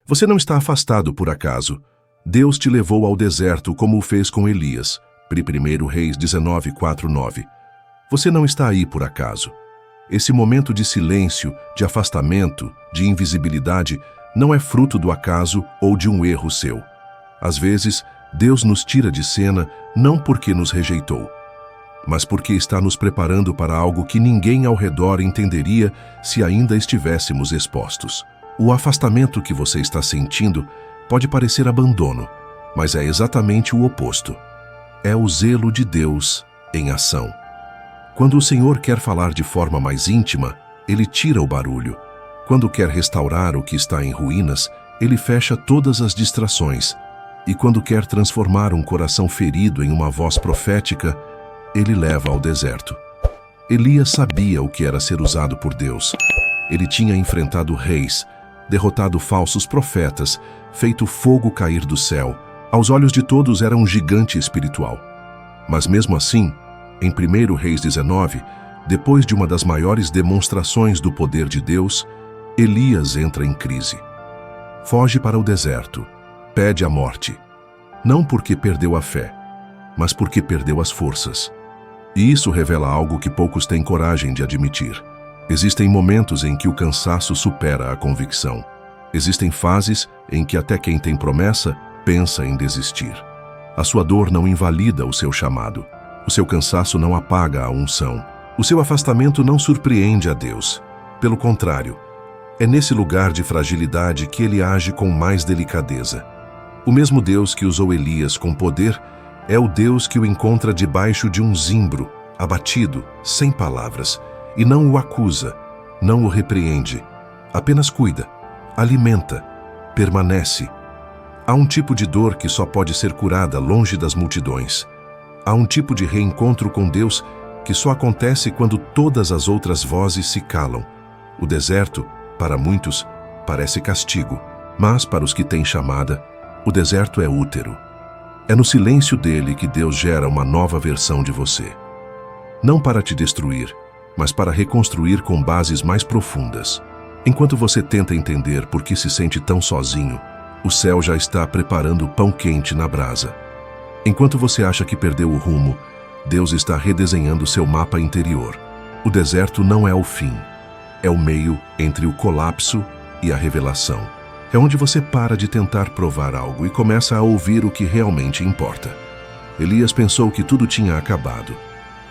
Você não está afastado por acaso. Deus te levou ao deserto como o fez com Elias. 1 Reis 19:4-9. Você não está aí por acaso. Esse momento de silêncio, de afastamento, de invisibilidade, não é fruto do acaso ou de um erro seu. Às vezes, Deus nos tira de cena não porque nos rejeitou, mas porque está nos preparando para algo que ninguém ao redor entenderia se ainda estivéssemos expostos. O afastamento que você está sentindo pode parecer abandono, mas é exatamente o oposto. É o zelo de Deus em ação. Quando o Senhor quer falar de forma mais íntima, Ele tira o barulho. Quando quer restaurar o que está em ruínas, Ele fecha todas as distrações. E quando quer transformar um coração ferido em uma voz profética, Ele leva ao deserto. Elias sabia o que era ser usado por Deus. Ele tinha enfrentado reis, derrotado falsos profetas, feito fogo cair do céu. Aos olhos de todos era um gigante espiritual. Mas mesmo assim, em 1 Reis 19, depois de uma das maiores demonstrações do poder de Deus, Elias entra em crise. Foge para o deserto, pede a morte. Não porque perdeu a fé, mas porque perdeu as forças. E isso revela algo que poucos têm coragem de admitir. Existem momentos em que o cansaço supera a convicção. Existem fases em que até quem tem promessa pensa em desistir. A sua dor não invalida o seu chamado. O seu cansaço não apaga a unção. O seu afastamento não surpreende a Deus. Pelo contrário, é nesse lugar de fragilidade que Ele age com mais delicadeza. O mesmo Deus que usou Elias com poder é o Deus que o encontra debaixo de um zimbro, abatido, sem palavras, e não o acusa, não o repreende, apenas cuida, alimenta, permanece. Há um tipo de dor que só pode ser curada longe das multidões. Há um tipo de reencontro com Deus que só acontece quando todas as outras vozes se calam. O deserto, para muitos, parece castigo, mas para os que têm chamada, o deserto é útero. É no silêncio dele que Deus gera uma nova versão de você. Não para te destruir, mas para reconstruir com bases mais profundas. Enquanto você tenta entender por que se sente tão sozinho, o céu já está preparando pão quente na brasa. Enquanto você acha que perdeu o rumo, Deus está redesenhando seu mapa interior. O deserto não é o fim, é o meio entre o colapso e a revelação. É onde você para de tentar provar algo e começa a ouvir o que realmente importa. Elias pensou que tudo tinha acabado,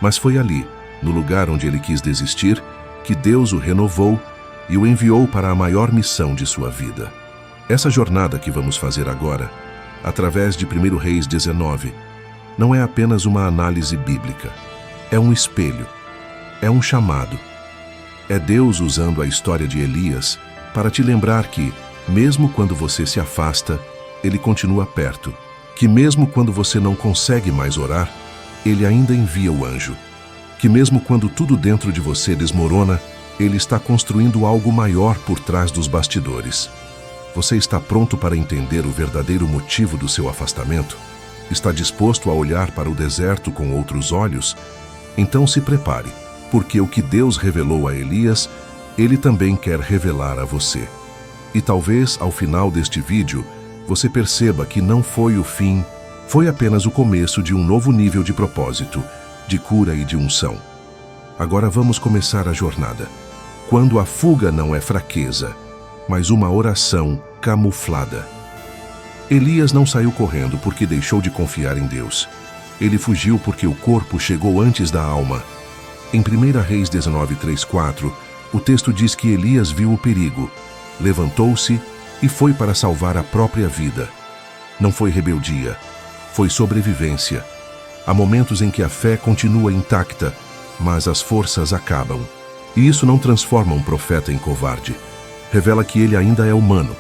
mas foi ali, no lugar onde ele quis desistir, que Deus o renovou e o enviou para a maior missão de sua vida. Essa jornada que vamos fazer agora, através de 1 Reis 19, não é apenas uma análise bíblica. É um espelho, é um chamado. É Deus usando a história de Elias para te lembrar que, mesmo quando você se afasta, Ele continua perto. Que mesmo quando você não consegue mais orar, Ele ainda envia o anjo. Que mesmo quando tudo dentro de você desmorona, Ele está construindo algo maior por trás dos bastidores. Você está pronto para entender o verdadeiro motivo do seu afastamento? Está disposto a olhar para o deserto com outros olhos? Então se prepare, porque o que Deus revelou a Elias, Ele também quer revelar a você. E talvez, ao final deste vídeo, você perceba que não foi o fim, foi apenas o começo de um novo nível de propósito, de cura e de unção. Agora vamos começar a jornada. Quando a fuga não é fraqueza, mas uma oração camuflada. Elias não saiu correndo porque deixou de confiar em Deus. Ele fugiu porque o corpo chegou antes da alma. Em 1 Reis 19:3-4, o texto diz que Elias viu o perigo, levantou-se e foi para salvar a própria vida. Não foi rebeldia, foi sobrevivência. Há momentos em que a fé continua intacta, mas as forças acabam. E isso não transforma um profeta em covarde. Revela que ele ainda é humano.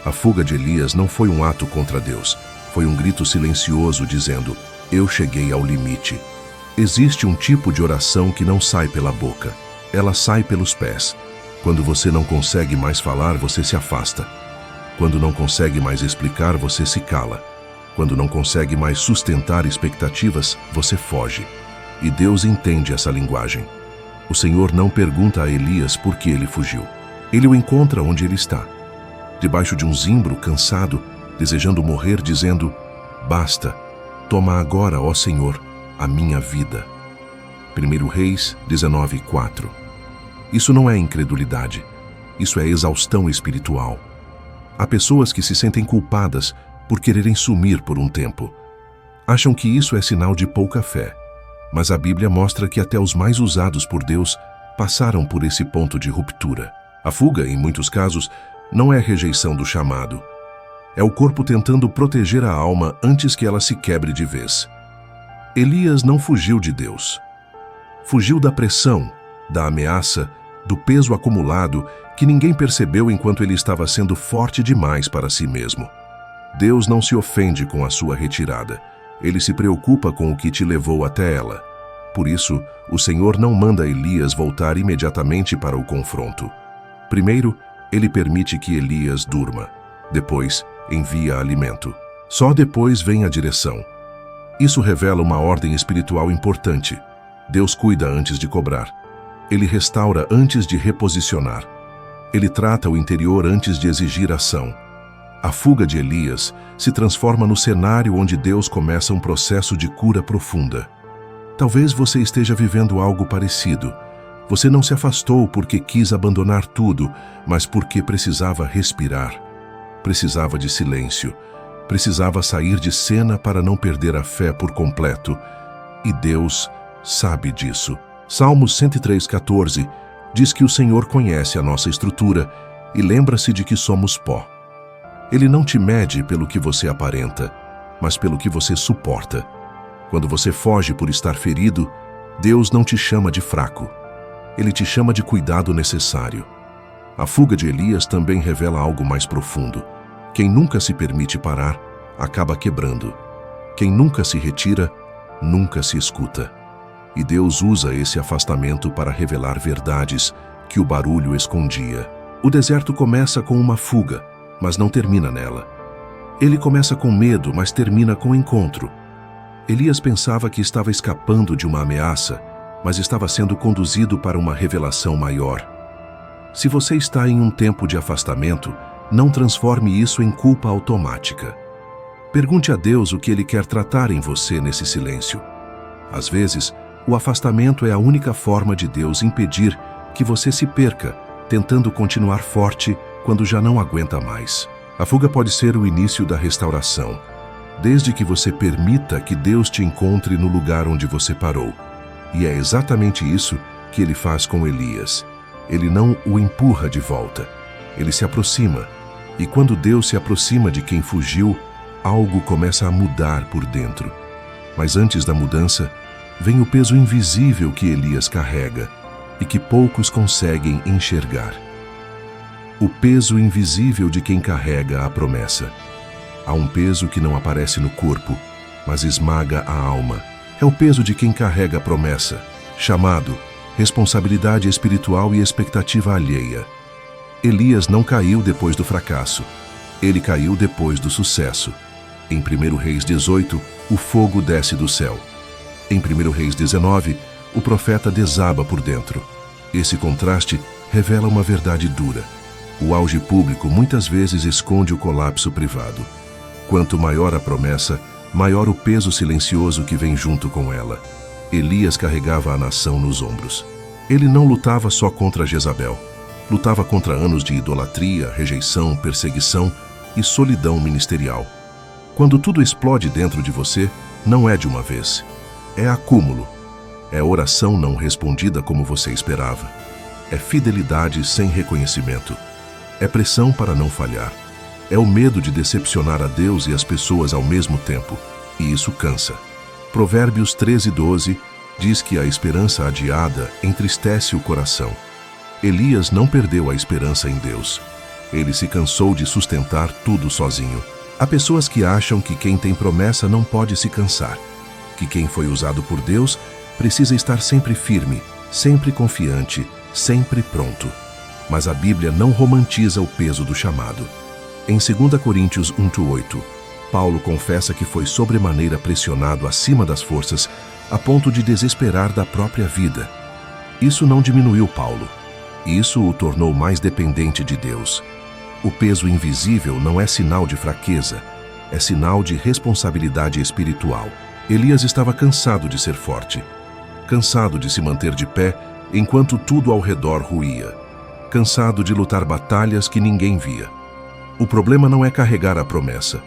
A fuga de Elias não foi um ato contra Deus. Foi um grito silencioso dizendo: eu cheguei ao limite. Existe um tipo de oração que não sai pela boca. Ela sai pelos pés. Quando você não consegue mais falar, você se afasta. Quando não consegue mais explicar, você se cala. Quando não consegue mais sustentar expectativas, você foge. E Deus entende essa linguagem. O Senhor não pergunta a Elias por que ele fugiu. Ele o encontra onde ele está. debaixo de um zimbro, cansado, desejando morrer, dizendo: basta, toma agora, ó Senhor, a minha vida. 1 Reis 19:4. Isso não é incredulidade, isso é exaustão espiritual. Há pessoas que se sentem culpadas por quererem sumir por um tempo. Acham que isso é sinal de pouca fé, mas a Bíblia mostra que até os mais usados por Deus passaram por esse ponto de ruptura. A fuga, em muitos casos, não é rejeição do chamado. É o corpo tentando proteger a alma antes que ela se quebre de vez. Elias não fugiu de Deus. Fugiu da pressão, da ameaça, do peso acumulado que ninguém percebeu enquanto ele estava sendo forte demais para si mesmo. Deus não se ofende com a sua retirada. Ele se preocupa com o que te levou até ela. Por isso, o Senhor não manda Elias voltar imediatamente para o confronto. Primeiro, ele permite que Elias durma. Depois, envia alimento. Só depois vem a direção. Isso revela uma ordem espiritual importante. Deus cuida antes de cobrar. Ele restaura antes de reposicionar. Ele trata o interior antes de exigir ação. A fuga de Elias se transforma no cenário onde Deus começa um processo de cura profunda. Talvez você esteja vivendo algo parecido. Você não se afastou porque quis abandonar tudo, mas porque precisava respirar. Precisava de silêncio. Precisava sair de cena para não perder a fé por completo. E Deus sabe disso. Salmos 103:14 diz que o Senhor conhece a nossa estrutura e lembra-se de que somos pó. Ele não te mede pelo que você aparenta, mas pelo que você suporta. Quando você foge por estar ferido, Deus não te chama de fraco. Ele te chama de cuidado necessário. A fuga de Elias também revela algo mais profundo. Quem nunca se permite parar, acaba quebrando. Quem nunca se retira, nunca se escuta. E Deus usa esse afastamento para revelar verdades que o barulho escondia. O deserto começa com uma fuga, mas não termina nela. Ele começa com medo, mas termina com encontro. Elias pensava que estava escapando de uma ameaça, mas estava sendo conduzido para uma revelação maior. Se você está em um tempo de afastamento, não transforme isso em culpa automática. Pergunte a Deus o que Ele quer tratar em você nesse silêncio. Às vezes, o afastamento é a única forma de Deus impedir que você se perca, tentando continuar forte quando já não aguenta mais. A fuga pode ser o início da restauração, desde que você permita que Deus te encontre no lugar onde você parou. E é exatamente isso que Ele faz com Elias. Ele não o empurra de volta. Ele se aproxima. E quando Deus se aproxima de quem fugiu, algo começa a mudar por dentro. Mas antes da mudança, vem o peso invisível que Elias carrega e que poucos conseguem enxergar. O peso invisível de quem carrega a promessa. Há um peso que não aparece no corpo, mas esmaga a alma. É o peso de quem carrega a promessa, chamado, responsabilidade espiritual e expectativa alheia. Elias não caiu depois do fracasso. Ele caiu depois do sucesso. Em 1 Reis 18, o fogo desce do céu. Em 1 Reis 19, o profeta desaba por dentro. Esse contraste revela uma verdade dura. O auge público muitas vezes esconde o colapso privado. Quanto maior a promessa, maior o peso silencioso que vem junto com ela. Elias carregava a nação nos ombros. Ele não lutava só contra Jezabel. Lutava contra anos de idolatria, rejeição, perseguição e solidão ministerial. Quando tudo explode dentro de você, não é de uma vez. É acúmulo. É oração não respondida como você esperava. É fidelidade sem reconhecimento. É pressão para não falhar. É o medo de decepcionar a Deus e as pessoas ao mesmo tempo. E isso cansa. Provérbios 13:12 diz que a esperança adiada entristece o coração. Elias não perdeu a esperança em Deus. Ele se cansou de sustentar tudo sozinho. Há pessoas que acham que quem tem promessa não pode se cansar, que quem foi usado por Deus precisa estar sempre firme, sempre confiante, sempre pronto. Mas a Bíblia não romantiza o peso do chamado. Em 2 Coríntios 1:8, Paulo confessa que foi sobremaneira pressionado acima das forças, a ponto de desesperar da própria vida. Isso não diminuiu Paulo. Isso o tornou mais dependente de Deus. O peso invisível não é sinal de fraqueza, é sinal de responsabilidade espiritual. Elias estava cansado de ser forte, cansado de se manter de pé enquanto tudo ao redor ruía, cansado de lutar batalhas que ninguém via. O problema não é carregar a promessa.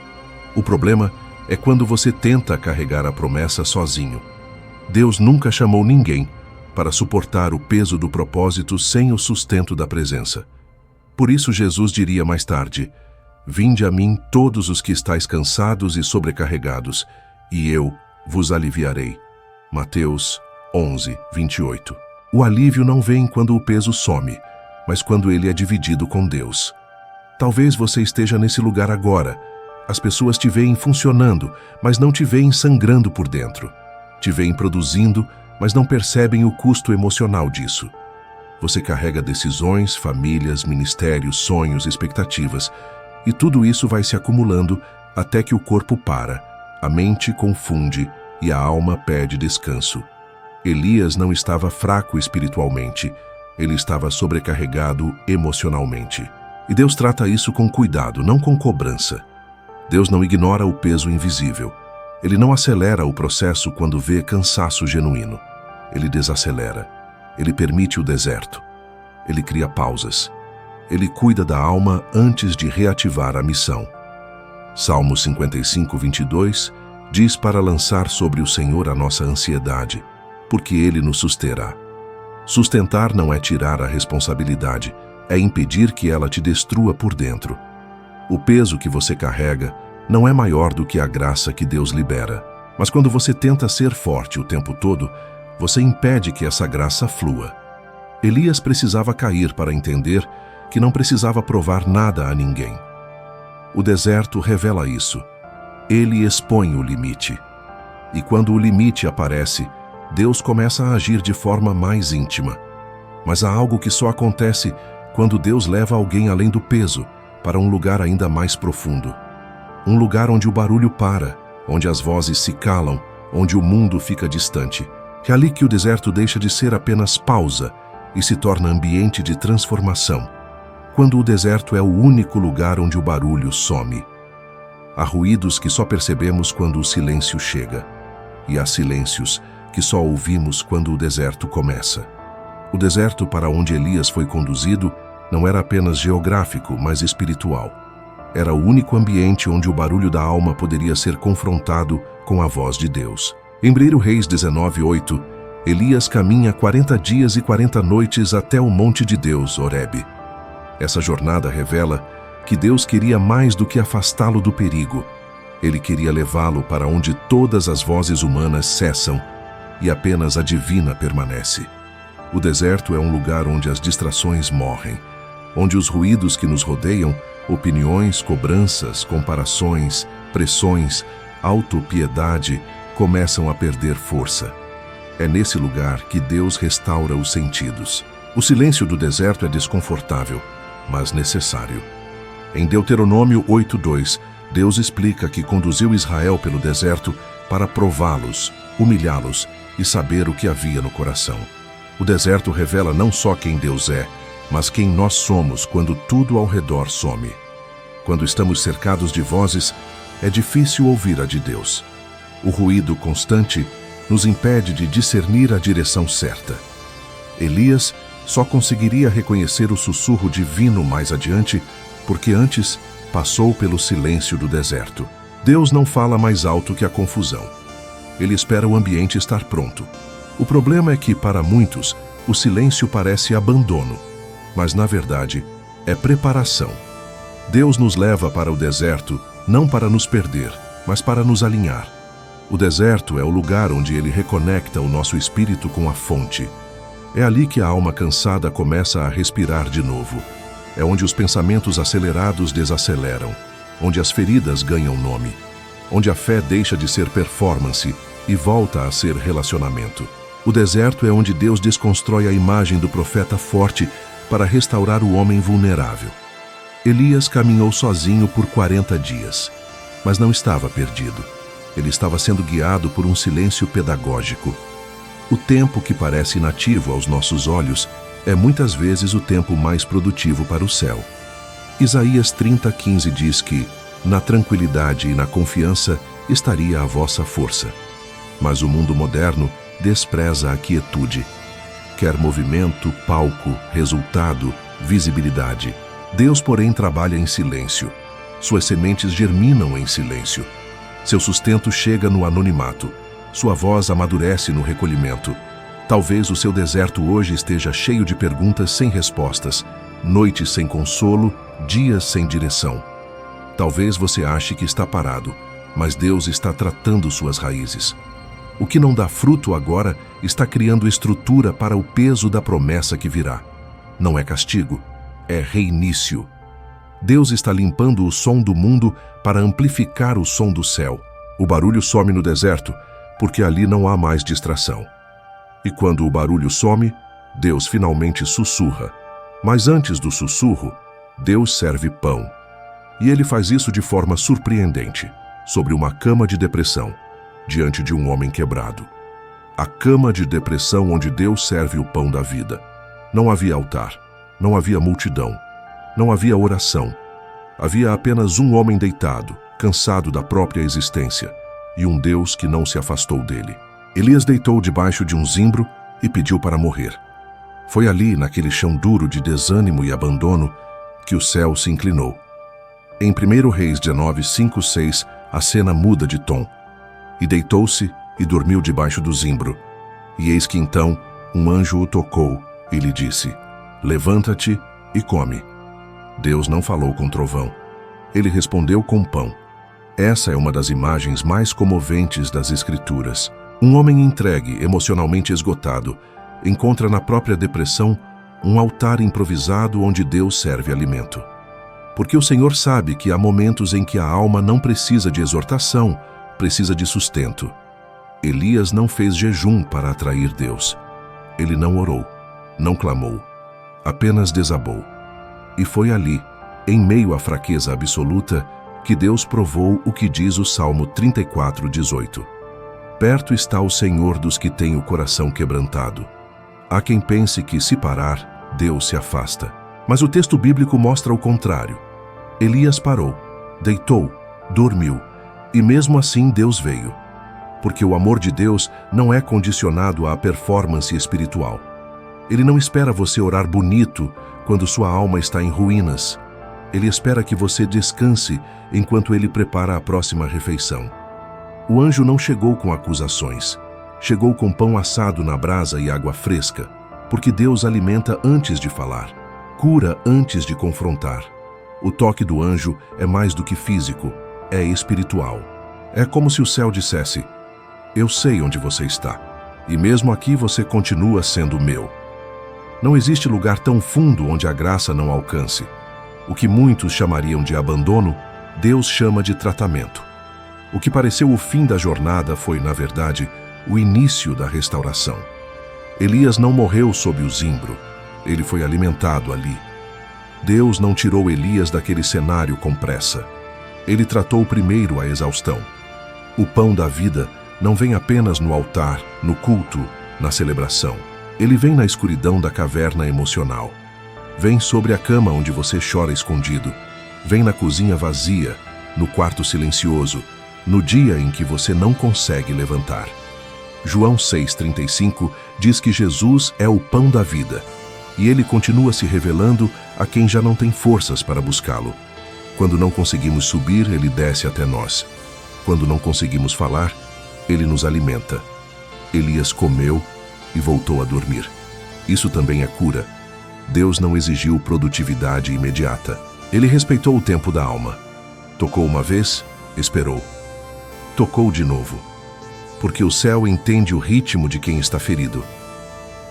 O problema é quando você tenta carregar a promessa sozinho. Deus nunca chamou ninguém para suportar o peso do propósito sem o sustento da presença. Por isso Jesus diria mais tarde: "Vinde a mim todos os que estáis cansados e sobrecarregados, e eu vos aliviarei." Mateus 11, 28. O alívio não vem quando o peso some, mas quando ele é dividido com Deus. Talvez você esteja nesse lugar agora. As pessoas te veem funcionando, mas não te veem sangrando por dentro. Te veem produzindo, mas não percebem o custo emocional disso. Você carrega decisões, famílias, ministérios, sonhos, expectativas, e tudo isso vai se acumulando até que o corpo para, a mente confunde e a alma pede descanso. Elias não estava fraco espiritualmente, ele estava sobrecarregado emocionalmente. E Deus trata isso com cuidado, não com cobrança. Deus não ignora o peso invisível. Ele não acelera o processo quando vê cansaço genuíno. Ele desacelera. Ele permite o deserto. Ele cria pausas. Ele cuida da alma antes de reativar a missão. Salmo 55, 22 diz para lançar sobre o Senhor a nossa ansiedade, porque Ele nos susterá. Sustentar não é tirar a responsabilidade, é impedir que ela te destrua por dentro. O peso que você carrega não é maior do que a graça que Deus libera. Mas quando você tenta ser forte o tempo todo, você impede que essa graça flua. Elias precisava cair para entender que não precisava provar nada a ninguém. O deserto revela isso. Ele expõe o limite. E quando o limite aparece, Deus começa a agir de forma mais íntima. Mas há algo que só acontece quando Deus leva alguém além do peso, para um lugar ainda mais profundo. Um lugar onde o barulho para, onde as vozes se calam, onde o mundo fica distante. É ali que o deserto deixa de ser apenas pausa e se torna ambiente de transformação. Quando o deserto é o único lugar onde o barulho some. Há ruídos que só percebemos quando o silêncio chega. E há silêncios que só ouvimos quando o deserto começa. O deserto para onde Elias foi conduzido não era apenas geográfico, mas espiritual. Era o único ambiente onde o barulho da alma poderia ser confrontado com a voz de Deus. Em 1 Reis 19:8, Elias caminha 40 dias e 40 noites até o monte de Deus, Horebe. Essa jornada revela que Deus queria mais do que afastá-lo do perigo. Ele queria levá-lo para onde todas as vozes humanas cessam e apenas a divina permanece. O deserto é um lugar onde as distrações morrem, onde os ruídos que nos rodeiam, opiniões, cobranças, comparações, pressões, autopiedade, começam a perder força. É nesse lugar que Deus restaura os sentidos. O silêncio do deserto é desconfortável, mas necessário. Em Deuteronômio 8:2, Deus explica que conduziu Israel pelo deserto para prová-los, humilhá-los e saber o que havia no coração. O deserto revela não só quem Deus é, mas quem nós somos quando tudo ao redor some. Quando estamos cercados de vozes, é difícil ouvir a de Deus. O ruído constante nos impede de discernir a direção certa. Elias só conseguiria reconhecer o sussurro divino mais adiante, porque antes passou pelo silêncio do deserto. Deus não fala mais alto que a confusão. Ele espera o ambiente estar pronto. O problema é que, para muitos, o silêncio parece abandono, mas, na verdade, é preparação. Deus nos leva para o deserto não para nos perder, mas para nos alinhar. O deserto é o lugar onde Ele reconecta o nosso espírito com a fonte. É ali que a alma cansada começa a respirar de novo. É onde os pensamentos acelerados desaceleram, onde as feridas ganham nome, onde a fé deixa de ser performance e volta a ser relacionamento. O deserto é onde Deus desconstrói a imagem do profeta forte para restaurar o homem vulnerável. Elias caminhou sozinho por 40 dias, mas não estava perdido. Ele estava sendo guiado por um silêncio pedagógico. O tempo que parece inativo aos nossos olhos é muitas vezes o tempo mais produtivo para o céu. Isaías 30:15 diz que, na tranquilidade e na confiança, estaria a vossa força. Mas o mundo moderno despreza a quietude. Quer movimento, palco, resultado, visibilidade. Deus, porém, trabalha em silêncio. Suas sementes germinam em silêncio. Seu sustento chega no anonimato. Sua voz amadurece no recolhimento. Talvez o seu deserto hoje esteja cheio de perguntas sem respostas, noites sem consolo, dias sem direção. Talvez você ache que está parado, mas Deus está tratando suas raízes. O que não dá fruto agora está criando estrutura para o peso da promessa que virá. Não é castigo, é reinício. Deus está limpando o som do mundo para amplificar o som do céu. O barulho some no deserto, porque ali não há mais distração. E quando o barulho some, Deus finalmente sussurra. Mas antes do sussurro, Deus serve pão. E ele faz isso de forma surpreendente, sobre uma cama de depressão, diante de um homem quebrado. A cama de depressão onde Deus serve o pão da vida. Não havia altar, não havia multidão, não havia oração. Havia apenas um homem deitado, cansado da própria existência, e um Deus que não se afastou dele. Elias deitou debaixo de um zimbro e pediu para morrer. Foi ali, naquele chão duro de desânimo e abandono, que o céu se inclinou. Em 1 Reis 19:5-6, a cena muda de tom. E deitou-se e dormiu debaixo do zimbro. E eis que então um anjo o tocou e lhe disse: levanta-te e come. Deus não falou com trovão. Ele respondeu com pão. Essa é uma das imagens mais comoventes das Escrituras. Um homem entregue, emocionalmente esgotado, encontra na própria depressão um altar improvisado onde Deus serve alimento. Porque o Senhor sabe que há momentos em que a alma não precisa de exortação, precisa de sustento. Elias não fez jejum para atrair Deus. Ele não orou, não clamou, apenas desabou. E foi ali, em meio à fraqueza absoluta, que Deus provou o que diz o Salmo 34:18. Perto está o Senhor dos que têm o coração quebrantado. Há quem pense que, se parar, Deus se afasta. Mas o texto bíblico mostra o contrário. Elias parou, deitou, dormiu, e mesmo assim Deus veio. Porque o amor de Deus não é condicionado à performance espiritual. Ele não espera você orar bonito quando sua alma está em ruínas. Ele espera que você descanse enquanto ele prepara a próxima refeição. O anjo não chegou com acusações. Chegou com pão assado na brasa e água fresca, porque Deus alimenta antes de falar, cura antes de confrontar. O toque do anjo é mais do que físico, é espiritual. É como se o céu dissesse: eu sei onde você está, e mesmo aqui você continua sendo meu. Não existe lugar tão fundo onde a graça não alcance. O que muitos chamariam de abandono, Deus chama de tratamento. O que pareceu o fim da jornada foi, na verdade, o início da restauração. Elias não morreu sob o zimbro, ele foi alimentado ali. Deus não tirou Elias daquele cenário com pressa. Ele tratou primeiro a exaustão. O pão da vida não vem apenas no altar, no culto, na celebração. Ele vem na escuridão da caverna emocional. Vem sobre a cama onde você chora escondido. Vem na cozinha vazia, no quarto silencioso, no dia em que você não consegue levantar. João 6,35 diz que Jesus é o pão da vida, e ele continua se revelando a quem já não tem forças para buscá-lo. Quando não conseguimos subir, ele desce até nós. Quando não conseguimos falar, ele nos alimenta. Elias comeu e voltou a dormir. Isso também é cura. Deus não exigiu produtividade imediata. Ele respeitou o tempo da alma. Tocou uma vez, esperou. Tocou de novo. Porque o céu entende o ritmo de quem está ferido.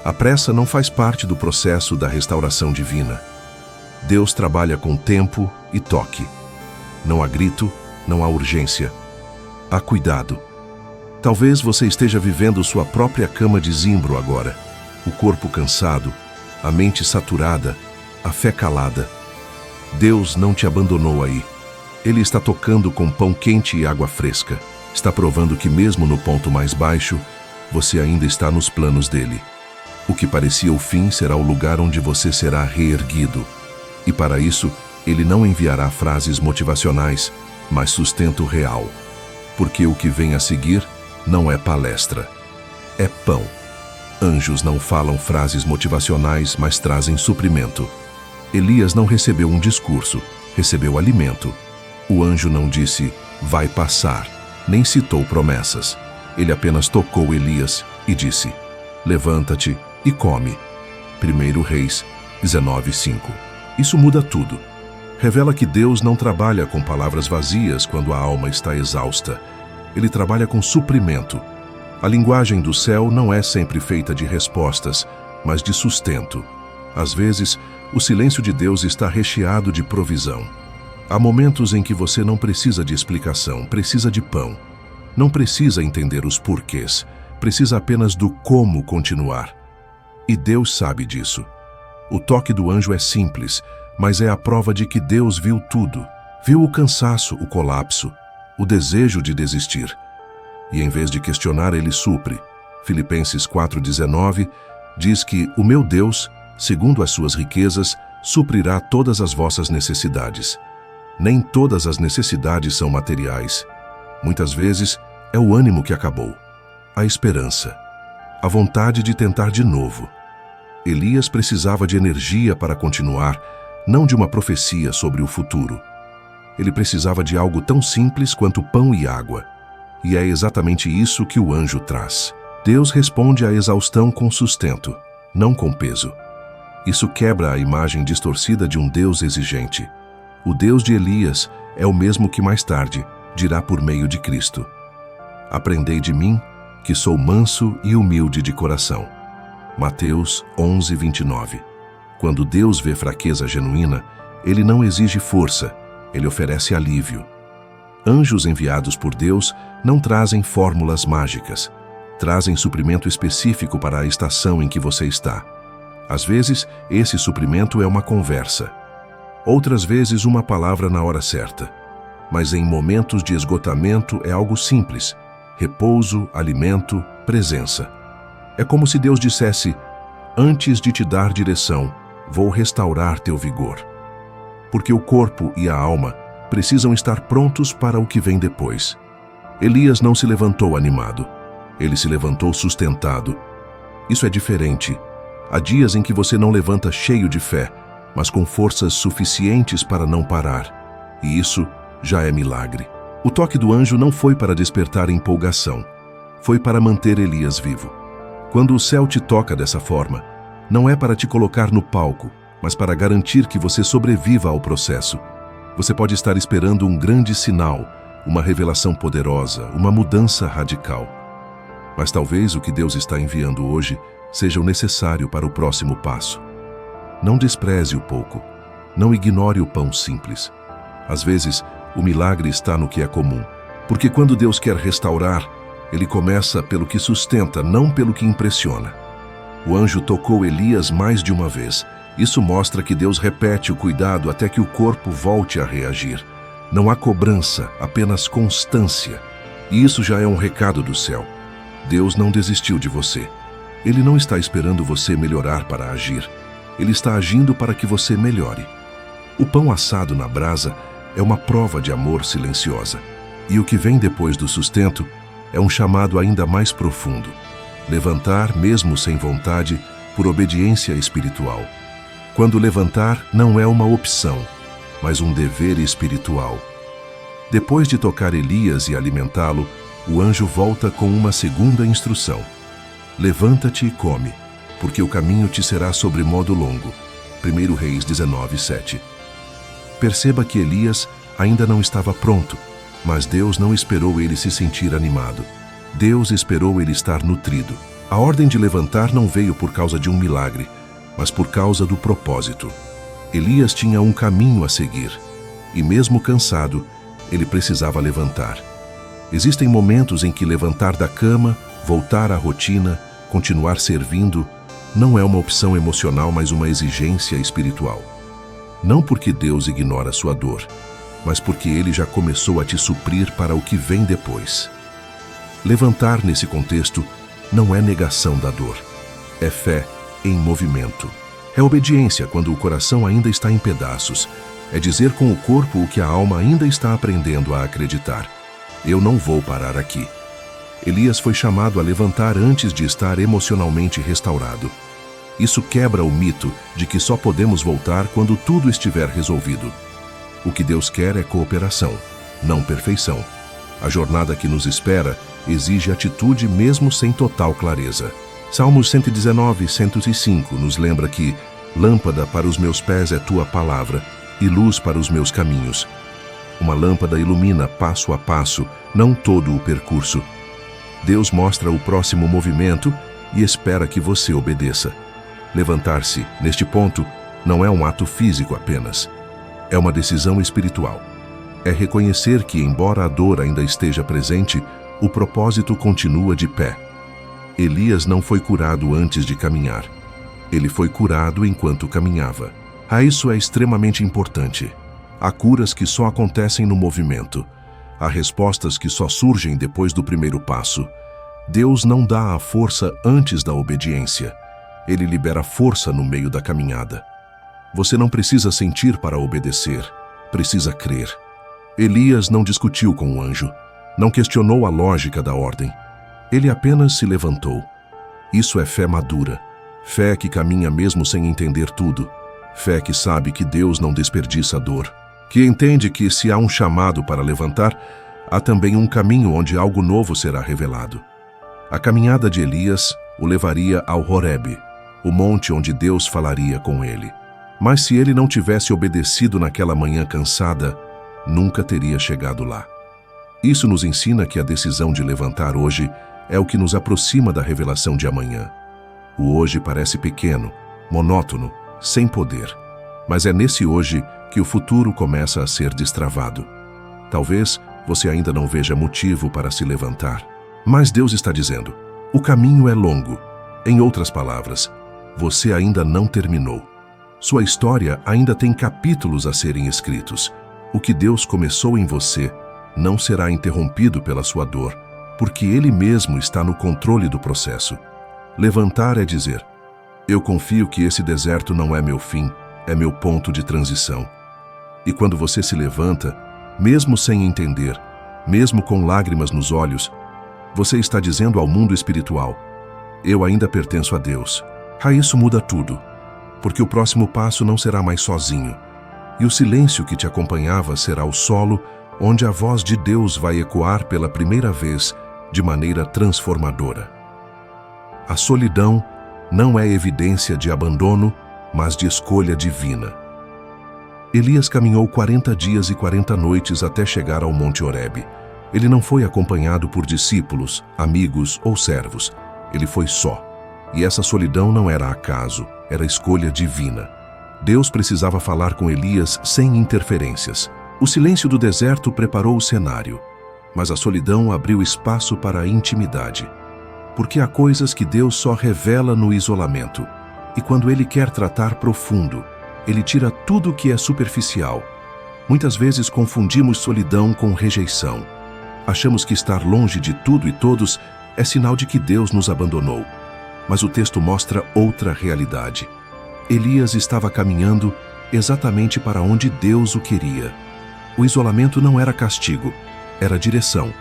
A pressa não faz parte do processo da restauração divina. Deus trabalha com tempo e toque. Não há grito, não há urgência. Há cuidado. Talvez você esteja vivendo sua própria cama de zimbro agora. O corpo cansado, a mente saturada, a fé calada. Deus não te abandonou aí. Ele está tocando com pão quente e água fresca. Está provando que mesmo no ponto mais baixo, você ainda está nos planos dele. O que parecia o fim será o lugar onde você será reerguido. E para isso, Ele não enviará frases motivacionais, mas sustento real. Porque o que vem a seguir não é palestra, é pão. Anjos não falam frases motivacionais, mas trazem suprimento. Elias não recebeu um discurso, recebeu alimento. O anjo não disse, vai passar, nem citou promessas. Ele apenas tocou Elias e disse, levanta-te e come. 1 Reis 19:5. Isso muda tudo. Revela que Deus não trabalha com palavras vazias quando a alma está exausta. Ele trabalha com suprimento. A linguagem do céu não é sempre feita de respostas, mas de sustento. Às vezes, o silêncio de Deus está recheado de provisão. Há momentos em que você não precisa de explicação, precisa de pão. Não precisa entender os porquês, precisa apenas do como continuar. E Deus sabe disso. O toque do anjo é simples, mas é a prova de que Deus viu tudo. Viu o cansaço, o colapso, o desejo de desistir. E em vez de questionar, ele supre. Filipenses 4:19 diz que o meu Deus, segundo as suas riquezas, suprirá todas as vossas necessidades. Nem todas as necessidades são materiais. Muitas vezes é o ânimo que acabou, a esperança, a vontade de tentar de novo. Elias precisava de energia para continuar, não de uma profecia sobre o futuro. Ele precisava de algo tão simples quanto pão e água. E é exatamente isso que o anjo traz. Deus responde à exaustão com sustento, não com peso. Isso quebra a imagem distorcida de um Deus exigente. O Deus de Elias é o mesmo que mais tarde dirá por meio de Cristo: aprendei de mim, que sou manso e humilde de coração. Mateus 11:29. Quando Deus vê fraqueza genuína, ele não exige força, ele oferece alívio. Anjos enviados por Deus não trazem fórmulas mágicas, trazem suprimento específico para a estação em que você está. Às vezes, esse suprimento é uma conversa. Outras vezes, uma palavra na hora certa. Mas em momentos de esgotamento é algo simples: repouso, alimento, presença. É como se Deus dissesse: antes de te dar direção, vou restaurar teu vigor. Porque o corpo e a alma precisam estar prontos para o que vem depois. Elias não se levantou animado. Ele se levantou sustentado. Isso é diferente. Há dias em que você não levanta cheio de fé, mas com forças suficientes para não parar. E isso já é milagre. O toque do anjo não foi para despertar empolgação. Foi para manter Elias vivo. Quando o céu te toca dessa forma, não é para te colocar no palco, mas para garantir que você sobreviva ao processo. Você pode estar esperando um grande sinal, uma revelação poderosa, uma mudança radical. Mas talvez o que Deus está enviando hoje seja o necessário para o próximo passo. Não despreze o pouco. Não ignore o pão simples. Às vezes, o milagre está no que é comum. Porque quando Deus quer restaurar, ele começa pelo que sustenta, não pelo que impressiona. O anjo tocou Elias mais de uma vez. Isso mostra que Deus repete o cuidado até que o corpo volte a reagir. Não há cobrança, apenas constância. E isso já é um recado do céu. Deus não desistiu de você. Ele não está esperando você melhorar para agir. Ele está agindo para que você melhore. O pão assado na brasa é uma prova de amor silenciosa. E o que vem depois do sustento é um chamado ainda mais profundo. Levantar, mesmo sem vontade, por obediência espiritual. Quando levantar não é uma opção, mas um dever espiritual. Depois de tocar Elias e alimentá-lo, o anjo volta com uma segunda instrução. Levanta-te e come, porque o caminho te será sobremodo longo. 1 Reis 19:7. Perceba que Elias ainda não estava pronto, mas Deus não esperou ele se sentir animado. Deus esperou ele estar nutrido. A ordem de levantar não veio por causa de um milagre, mas por causa do propósito. Elias tinha um caminho a seguir, e mesmo cansado, ele precisava levantar. Existem momentos em que levantar da cama, voltar à rotina, continuar servindo, não é uma opção emocional, mas uma exigência espiritual. Não porque Deus ignora sua dor, mas porque Ele já começou a te suprir para o que vem depois. Levantar nesse contexto não é negação da dor, é fé em movimento. É obediência quando o coração ainda está em pedaços, É dizer com o corpo o que a alma ainda está aprendendo a acreditar. Eu não vou parar aqui. Elias foi chamado a levantar antes de estar emocionalmente restaurado. Isso quebra o mito de que só podemos voltar quando tudo estiver resolvido. O que Deus quer é cooperação, não perfeição. A jornada que nos espera exige atitude mesmo sem total clareza. Salmos 119, 105 nos lembra que lâmpada para os meus pés é tua palavra e luz para os meus caminhos. Uma lâmpada ilumina passo a passo, não todo o percurso. Deus mostra o próximo movimento e espera que você obedeça. Levantar-se, neste ponto, não é um ato físico apenas. É uma decisão espiritual. É reconhecer que, embora a dor ainda esteja presente, o propósito continua de pé. Elias não foi curado antes de caminhar. Ele foi curado enquanto caminhava. Isso é extremamente importante. Há curas que só acontecem no movimento. Há respostas que só surgem depois do primeiro passo. Deus não dá a força antes da obediência. Ele libera força no meio da caminhada. Você não precisa sentir para obedecer, precisa crer. Elias não discutiu com o anjo, não questionou a lógica da ordem. Ele apenas se levantou. Isso é fé madura, fé que caminha mesmo sem entender tudo, fé que sabe que Deus não desperdiça a dor, que entende que se há um chamado para levantar, há também um caminho onde algo novo será revelado. A caminhada de Elias o levaria ao Horebe, o monte onde Deus falaria com ele. Mas se ele não tivesse obedecido naquela manhã cansada, nunca teria chegado lá. Isso nos ensina que a decisão de levantar hoje é o que nos aproxima da revelação de amanhã. O hoje parece pequeno, monótono, sem poder, mas é nesse hoje que o futuro começa a ser destravado. Talvez você ainda não veja motivo para se levantar, mas Deus está dizendo: o caminho é longo. Em outras palavras, você ainda não terminou. Sua história ainda tem capítulos a serem escritos. O que Deus começou em você não será interrompido pela sua dor, porque Ele mesmo está no controle do processo. Levantar é dizer: eu confio que esse deserto não é meu fim, é meu ponto de transição. E quando você se levanta, mesmo sem entender, mesmo com lágrimas nos olhos, você está dizendo ao mundo espiritual: eu ainda pertenço a Deus. Isso muda tudo, porque o próximo passo não será mais sozinho, e o silêncio que te acompanhava será o solo onde a voz de Deus vai ecoar pela primeira vez de maneira transformadora. A solidão não é evidência de abandono, mas de escolha divina. Elias caminhou 40 dias e 40 noites até chegar ao Monte Horebe. Ele não foi acompanhado por discípulos, amigos ou servos. Ele foi só. E essa solidão não era acaso, era escolha divina. Deus precisava falar com Elias sem interferências. O silêncio do deserto preparou o cenário, mas a solidão abriu espaço para a intimidade. Porque há coisas que Deus só revela no isolamento. E quando Ele quer tratar profundo, Ele tira tudo que é superficial. Muitas vezes confundimos solidão com rejeição. Achamos que estar longe de tudo e todos é sinal de que Deus nos abandonou. Mas o texto mostra outra realidade. Elias estava caminhando exatamente para onde Deus o queria. O isolamento não era castigo, era direção.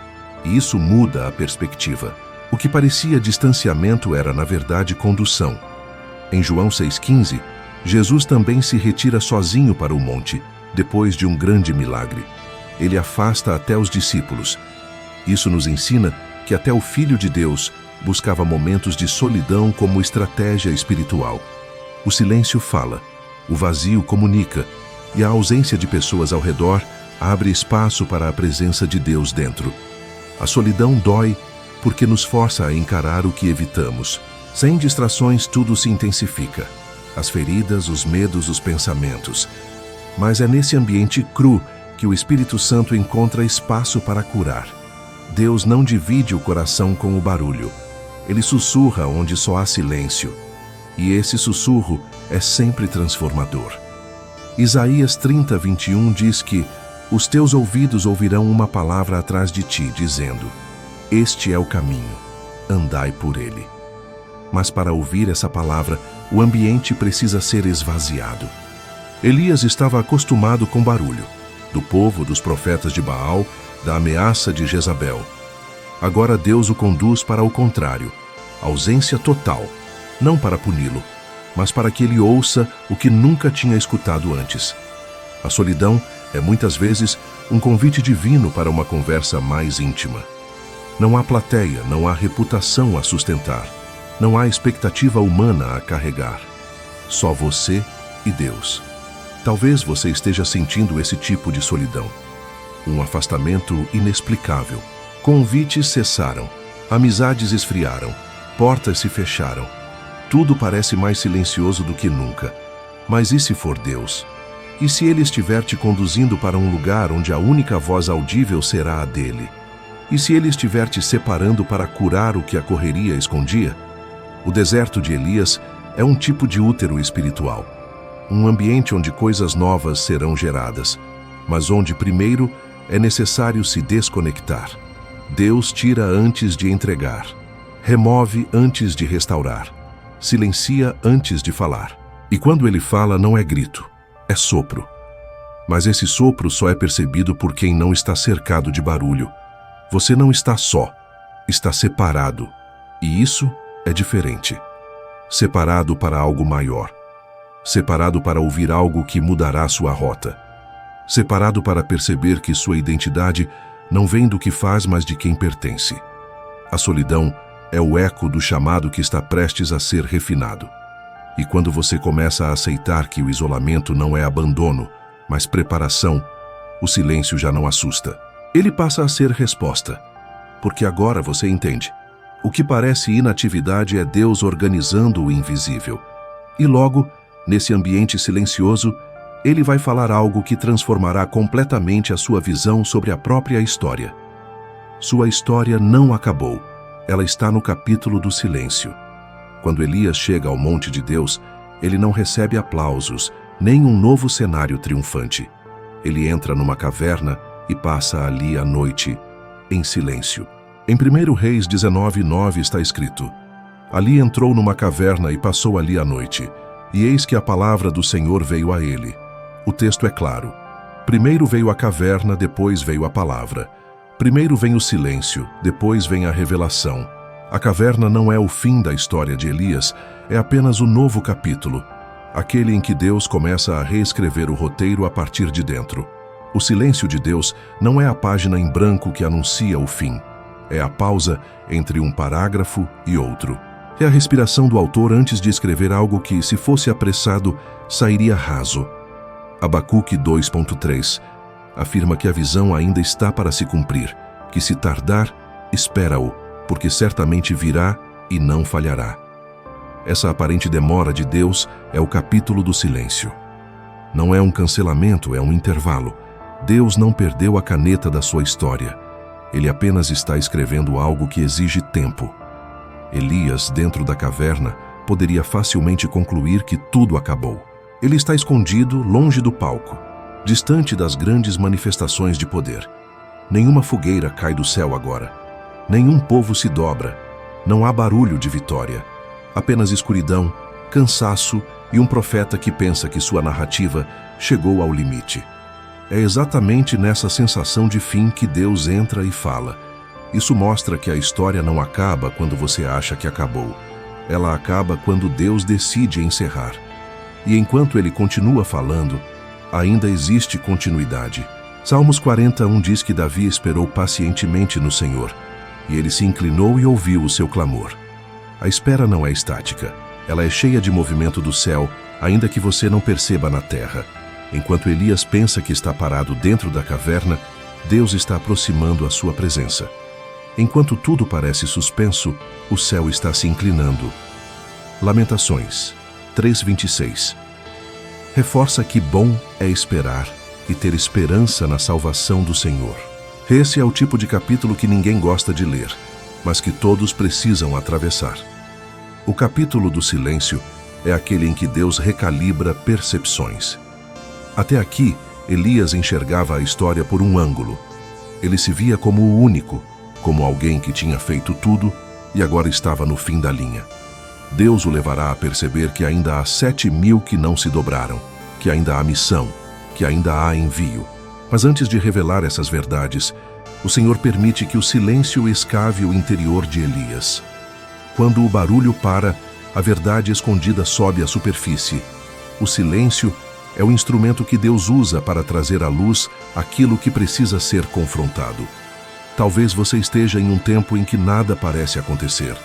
E isso muda a perspectiva. O que parecia distanciamento era, na verdade, condução. Em João 6,15, Jesus também se retira sozinho para o monte, depois de um grande milagre. Ele afasta até os discípulos. Isso nos ensina que até o Filho de Deus buscava momentos de solidão como estratégia espiritual. O silêncio fala, o vazio comunica, e a ausência de pessoas ao redor abre espaço para a presença de Deus dentro. A solidão dói porque nos força a encarar o que evitamos. Sem distrações, tudo se intensifica. As feridas, os medos, os pensamentos. Mas é nesse ambiente cru que o Espírito Santo encontra espaço para curar. Deus não divide o coração com o barulho. Ele sussurra onde só há silêncio. E esse sussurro é sempre transformador. Isaías 30, 21 diz que os teus ouvidos ouvirão uma palavra atrás de ti, dizendo: este é o caminho, andai por ele. Mas para ouvir essa palavra, o ambiente precisa ser esvaziado. Elias estava acostumado com barulho, do povo, dos profetas de Baal, da ameaça de Jezabel. Agora Deus o conduz para o contrário, ausência total, não para puni-lo, mas para que ele ouça o que nunca tinha escutado antes. A solidão é muitas vezes um convite divino para uma conversa mais íntima. Não há plateia, não há reputação a sustentar, não há expectativa humana a carregar. Só você e Deus. Talvez você esteja sentindo esse tipo de solidão. Um afastamento inexplicável. Convites cessaram, amizades esfriaram, portas se fecharam. Tudo parece mais silencioso do que nunca. Mas e se for Deus? E se Ele estiver te conduzindo para um lugar onde a única voz audível será a dele? E se Ele estiver te separando para curar o que a correria escondia? O deserto de Elias é um tipo de útero espiritual. Um ambiente onde coisas novas serão geradas, mas onde primeiro é necessário se desconectar. Deus tira antes de entregar, remove antes de restaurar, silencia antes de falar. E quando Ele fala, não é grito, é sopro. Mas esse sopro só é percebido por quem não está cercado de barulho. Você não está só, está separado. E isso é diferente. Separado para algo maior. Separado para ouvir algo que mudará sua rota. Separado para perceber que sua identidade não vem do que faz, mas de quem pertence. A solidão é o eco do chamado que está prestes a ser refinado. E quando você começa a aceitar que o isolamento não é abandono, mas preparação, o silêncio já não assusta. Ele passa a ser resposta, porque agora você entende. O que parece inatividade é Deus organizando o invisível. E logo, nesse ambiente silencioso, Ele vai falar algo que transformará completamente a sua visão sobre a própria história. Sua história não acabou. Ela está no capítulo do silêncio. Quando Elias chega ao monte de Deus, ele não recebe aplausos, nem um novo cenário triunfante. Ele entra numa caverna e passa ali a noite, em silêncio. Em 1 Reis 19:9 está escrito: Ali entrou numa caverna e passou ali a noite, e eis que a palavra do Senhor veio a ele. O texto é claro. Primeiro veio a caverna, depois veio a palavra. Primeiro vem o silêncio, depois vem a revelação. A caverna não é o fim da história de Elias, é apenas o novo capítulo, aquele em que Deus começa a reescrever o roteiro a partir de dentro. O silêncio de Deus não é a página em branco que anuncia o fim, é a pausa entre um parágrafo e outro. É a respiração do autor antes de escrever algo que, se fosse apressado, sairia raso. Abacuque 2.3 afirma que a visão ainda está para se cumprir, que se tardar, espera-o, porque certamente virá e não falhará. Essa aparente demora de Deus é o capítulo do silêncio. Não é um cancelamento, é um intervalo. Deus não perdeu a caneta da sua história. Ele apenas está escrevendo algo que exige tempo. Elias, dentro da caverna, poderia facilmente concluir que tudo acabou. Ele está escondido, longe do palco, distante das grandes manifestações de poder. Nenhuma fogueira cai do céu agora. Nenhum povo se dobra. Não há barulho de vitória. Apenas escuridão, cansaço e um profeta que pensa que sua narrativa chegou ao limite. É exatamente nessa sensação de fim que Deus entra e fala. Isso mostra que a história não acaba quando você acha que acabou. Ela acaba quando Deus decide encerrar. E enquanto Ele continua falando, ainda existe continuidade. Salmos 41 diz que Davi esperou pacientemente no Senhor, e Ele se inclinou e ouviu o seu clamor. A espera não é estática. Ela é cheia de movimento do céu, ainda que você não perceba na terra. Enquanto Elias pensa que está parado dentro da caverna, Deus está aproximando a sua presença. Enquanto tudo parece suspenso, o céu está se inclinando. Lamentações 3:26 reforça que bom é esperar e ter esperança na salvação do Senhor. Esse é o tipo de capítulo que ninguém gosta de ler, mas que todos precisam atravessar. O capítulo do silêncio é aquele em que Deus recalibra percepções. Até aqui, Elias enxergava a história por um ângulo. Ele se via como o único, como alguém que tinha feito tudo e agora estava no fim da linha. Deus o levará a perceber que ainda há 7.000 que não se dobraram. que ainda há missão, que ainda há envio. Mas antes de revelar essas verdades, o Senhor permite que o silêncio escave o interior de Elias. Quando o barulho para, a verdade escondida sobe à superfície. O silêncio é o instrumento que Deus usa para trazer à luz aquilo que precisa ser confrontado. Talvez você esteja em um tempo em que nada parece acontecer.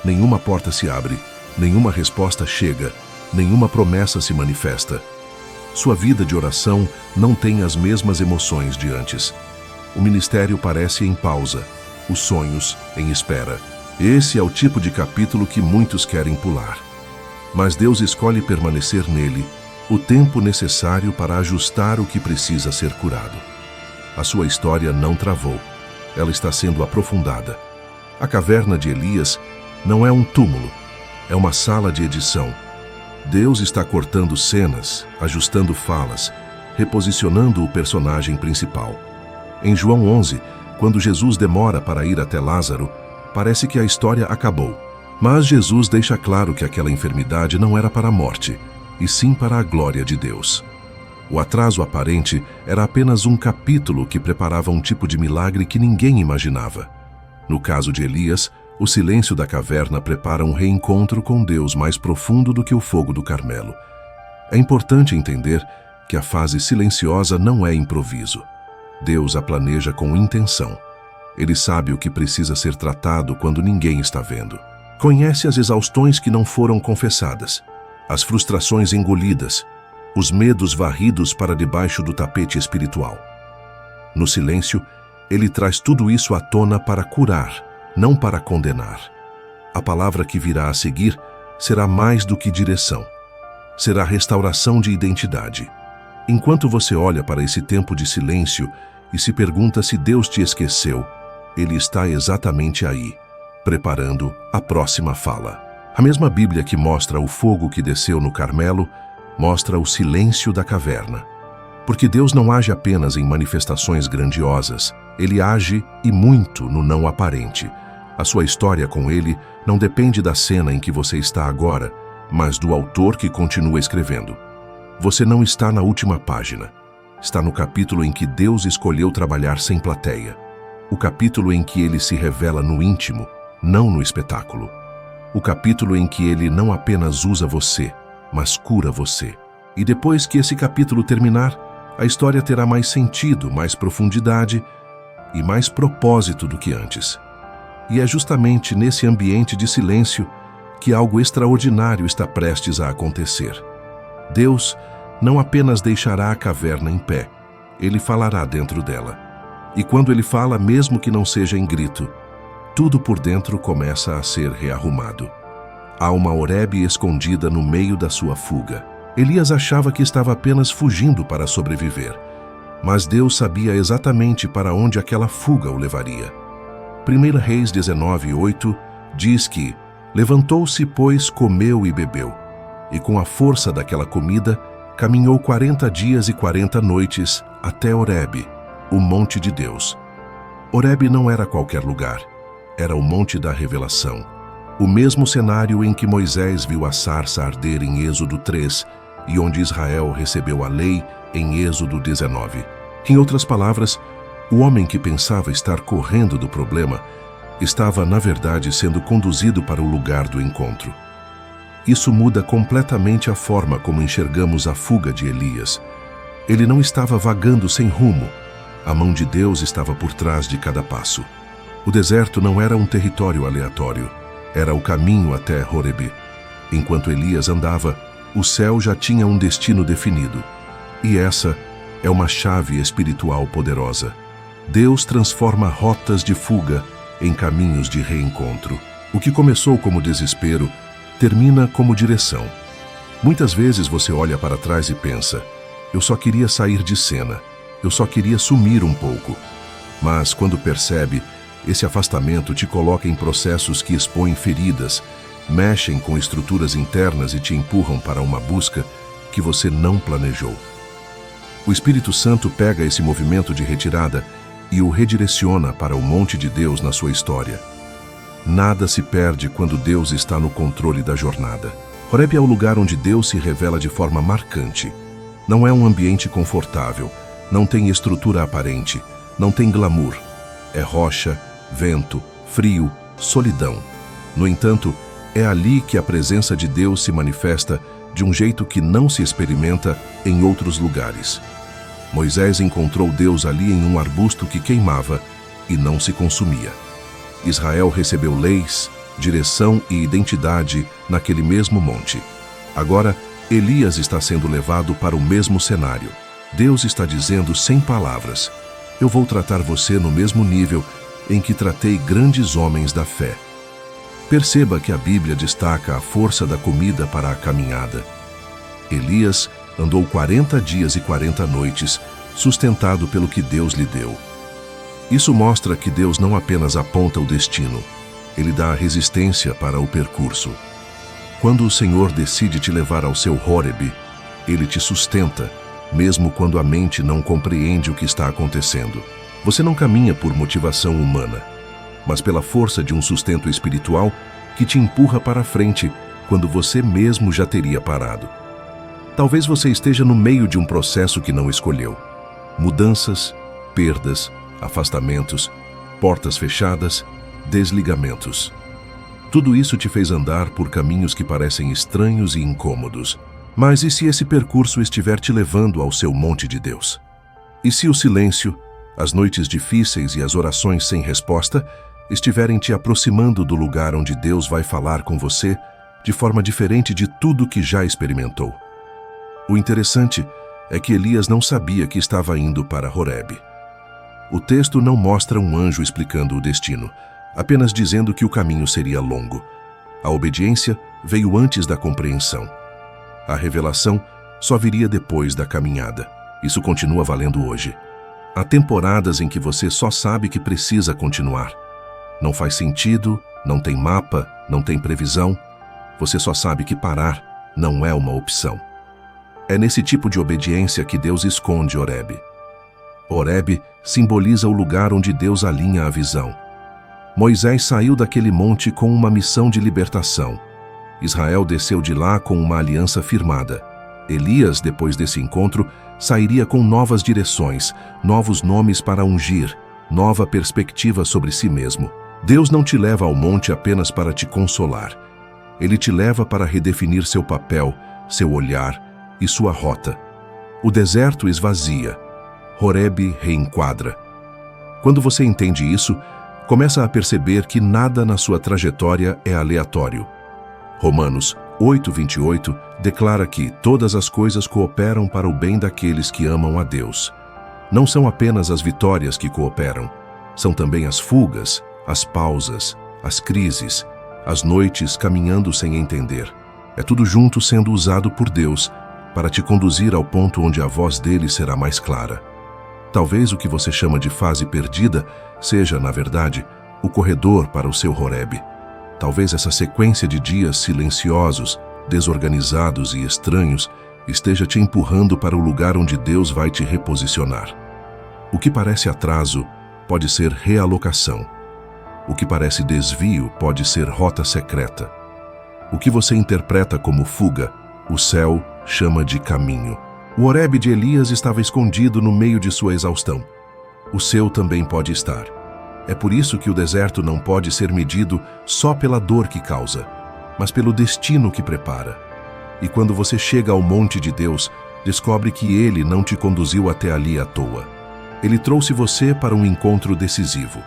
Nenhuma porta se abre, nenhuma resposta chega, nenhuma promessa se manifesta. Sua vida de oração não tem as mesmas emoções de antes. O ministério parece em pausa, os sonhos em espera. Esse é o tipo de capítulo que muitos querem pular. Mas Deus escolhe permanecer nele o tempo necessário para ajustar o que precisa ser curado. A sua história não travou. Ela está sendo aprofundada. A caverna de Elias não é um túmulo, é uma sala de edição. Deus está cortando cenas, ajustando falas, reposicionando o personagem principal. Em João 11, quando Jesus demora para ir até Lázaro, parece que a história acabou. Mas Jesus deixa claro que aquela enfermidade não era para a morte, e sim para a glória de Deus. O atraso aparente era apenas um capítulo que preparava um tipo de milagre que ninguém imaginava. No caso de Elias, o silêncio da caverna prepara um reencontro com Deus mais profundo do que o fogo do Carmelo. É importante entender que a fase silenciosa não é improviso. Deus a planeja com intenção. Ele sabe o que precisa ser tratado quando ninguém está vendo. Conhece as exaustões que não foram confessadas, as frustrações engolidas, os medos varridos para debaixo do tapete espiritual. No silêncio, ele traz tudo isso à tona para curar, não para condenar. A palavra que virá a seguir será mais do que direção. Será restauração de identidade. Enquanto você olha para esse tempo de silêncio e se pergunta se Deus te esqueceu, Ele está exatamente aí, preparando a próxima fala. A mesma Bíblia que mostra o fogo que desceu no Carmelo, mostra o silêncio da caverna. Porque Deus não age apenas em manifestações grandiosas, Ele age e muito no não aparente. A sua história com Ele não depende da cena em que você está agora, mas do autor que continua escrevendo. Você não está na última página. Está no capítulo em que Deus escolheu trabalhar sem plateia. O capítulo em que Ele se revela no íntimo, não no espetáculo. O capítulo em que Ele não apenas usa você, mas cura você. E depois que esse capítulo terminar, a história terá mais sentido, mais profundidade e mais propósito do que antes. E é justamente nesse ambiente de silêncio que algo extraordinário está prestes a acontecer. Deus não apenas deixará a caverna em pé, Ele falará dentro dela. E quando Ele fala, mesmo que não seja em grito, tudo por dentro começa a ser rearrumado. Há uma Horebe escondida no meio da sua fuga. Elias achava que estava apenas fugindo para sobreviver, mas Deus sabia exatamente para onde aquela fuga o levaria. 1 Reis 19:8 diz que levantou-se, pois, comeu e bebeu, e com a força daquela comida caminhou 40 dias e 40 noites até Horebe, o monte de Deus. Horebe não era qualquer lugar, era o monte da revelação. O mesmo cenário em que Moisés viu a sarça arder em Êxodo 3 e onde Israel recebeu a lei em Êxodo 19. Em outras palavras, o homem que pensava estar correndo do problema estava, na verdade, sendo conduzido para o lugar do encontro. Isso muda completamente a forma como enxergamos a fuga de Elias. Ele não estava vagando sem rumo. A mão de Deus estava por trás de cada passo. O deserto não era um território aleatório. Era o caminho até Horebe. Enquanto Elias andava, o céu já tinha um destino definido. E essa é uma chave espiritual poderosa. Deus transforma rotas de fuga em caminhos de reencontro. O que começou como desespero, termina como direção. Muitas vezes você olha para trás e pensa, eu só queria sair de cena, eu só queria sumir um pouco. Mas quando percebe, esse afastamento te coloca em processos que expõem feridas, mexem com estruturas internas e te empurram para uma busca que você não planejou. O Espírito Santo pega esse movimento de retirada e o redireciona para o monte de Deus na sua história. Nada se perde quando Deus está no controle da jornada. Horebe é o lugar onde Deus se revela de forma marcante. Não é um ambiente confortável, não tem estrutura aparente, não tem glamour. É rocha, vento, frio, solidão. No entanto, é ali que a presença de Deus se manifesta de um jeito que não se experimenta em outros lugares. Moisés encontrou Deus ali em um arbusto que queimava e não se consumia. Israel recebeu leis, direção e identidade naquele mesmo monte. Agora, Elias está sendo levado para o mesmo cenário. Deus está dizendo sem palavras: eu vou tratar você no mesmo nível em que tratei grandes homens da fé. Perceba que a Bíblia destaca a força da comida para a caminhada. Elias andou 40 dias e 40 noites, sustentado pelo que Deus lhe deu. Isso mostra que Deus não apenas aponta o destino, Ele dá a resistência para o percurso. Quando o Senhor decide te levar ao seu Horeb, Ele te sustenta, mesmo quando a mente não compreende o que está acontecendo. Você não caminha por motivação humana, mas pela força de um sustento espiritual que te empurra para a frente quando você mesmo já teria parado. Talvez você esteja no meio de um processo que não escolheu. Mudanças, perdas, afastamentos, portas fechadas, desligamentos. Tudo isso te fez andar por caminhos que parecem estranhos e incômodos. Mas e se esse percurso estiver te levando ao seu monte de Deus? E se o silêncio, as noites difíceis e as orações sem resposta estiverem te aproximando do lugar onde Deus vai falar com você de forma diferente de tudo que já experimentou? O interessante é que Elias não sabia que estava indo para Horeb. O texto não mostra um anjo explicando o destino, apenas dizendo que o caminho seria longo. A obediência veio antes da compreensão. A revelação só viria depois da caminhada. Isso continua valendo hoje. Há temporadas em que você só sabe que precisa continuar. Não faz sentido, não tem mapa, não tem previsão. Você só sabe que parar não é uma opção. É nesse tipo de obediência que Deus esconde Horeb. Horeb simboliza o lugar onde Deus alinha a visão. Moisés saiu daquele monte com uma missão de libertação. Israel desceu de lá com uma aliança firmada. Elias, depois desse encontro, sairia com novas direções, novos nomes para ungir, nova perspectiva sobre si mesmo. Deus não te leva ao monte apenas para te consolar. Ele te leva para redefinir seu papel, seu olhar e sua rota. O deserto esvazia. Horeb reenquadra. Quando você entende isso, começa a perceber que nada na sua trajetória é aleatório. Romanos 8:28 declara que todas as coisas cooperam para o bem daqueles que amam a Deus. Não são apenas as vitórias que cooperam, são também as fugas, as pausas, as crises, as noites caminhando sem entender. É tudo junto sendo usado por Deus para te conduzir ao ponto onde a voz dele será mais clara. Talvez o que você chama de fase perdida seja, na verdade, o corredor para o seu Horeb. Talvez essa sequência de dias silenciosos, desorganizados e estranhos esteja te empurrando para o lugar onde Deus vai te reposicionar. O que parece atraso pode ser realocação. O que parece desvio pode ser rota secreta. O que você interpreta como fuga, o céu chama de caminho. O Horeb de Elias estava escondido no meio de sua exaustão. O seu também pode estar. É por isso que o deserto não pode ser medido só pela dor que causa, mas pelo destino que prepara. E quando você chega ao monte de Deus, descobre que Ele não te conduziu até ali à toa. Ele trouxe você para um encontro decisivo.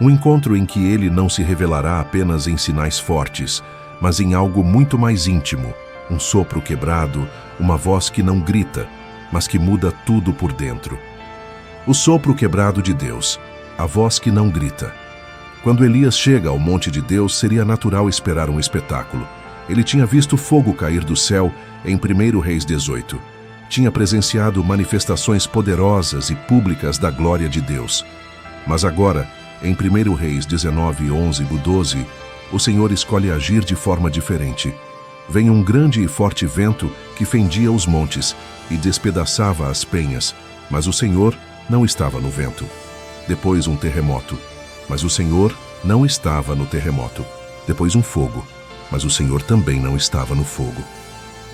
Um encontro em que Ele não se revelará apenas em sinais fortes, mas em algo muito mais íntimo, um sopro quebrado, uma voz que não grita, mas que muda tudo por dentro. O sopro quebrado de Deus, a voz que não grita. Quando Elias chega ao monte de Deus, seria natural esperar um espetáculo. Ele tinha visto fogo cair do céu em 1 Reis 18. Tinha presenciado manifestações poderosas e públicas da glória de Deus. Mas agora, em 1 Reis 19:11-12, o Senhor escolhe agir de forma diferente. Vem um grande e forte vento que fendia os montes e despedaçava as penhas, mas o Senhor não estava no vento. Depois um terremoto, mas o Senhor não estava no terremoto. Depois um fogo, mas o Senhor também não estava no fogo.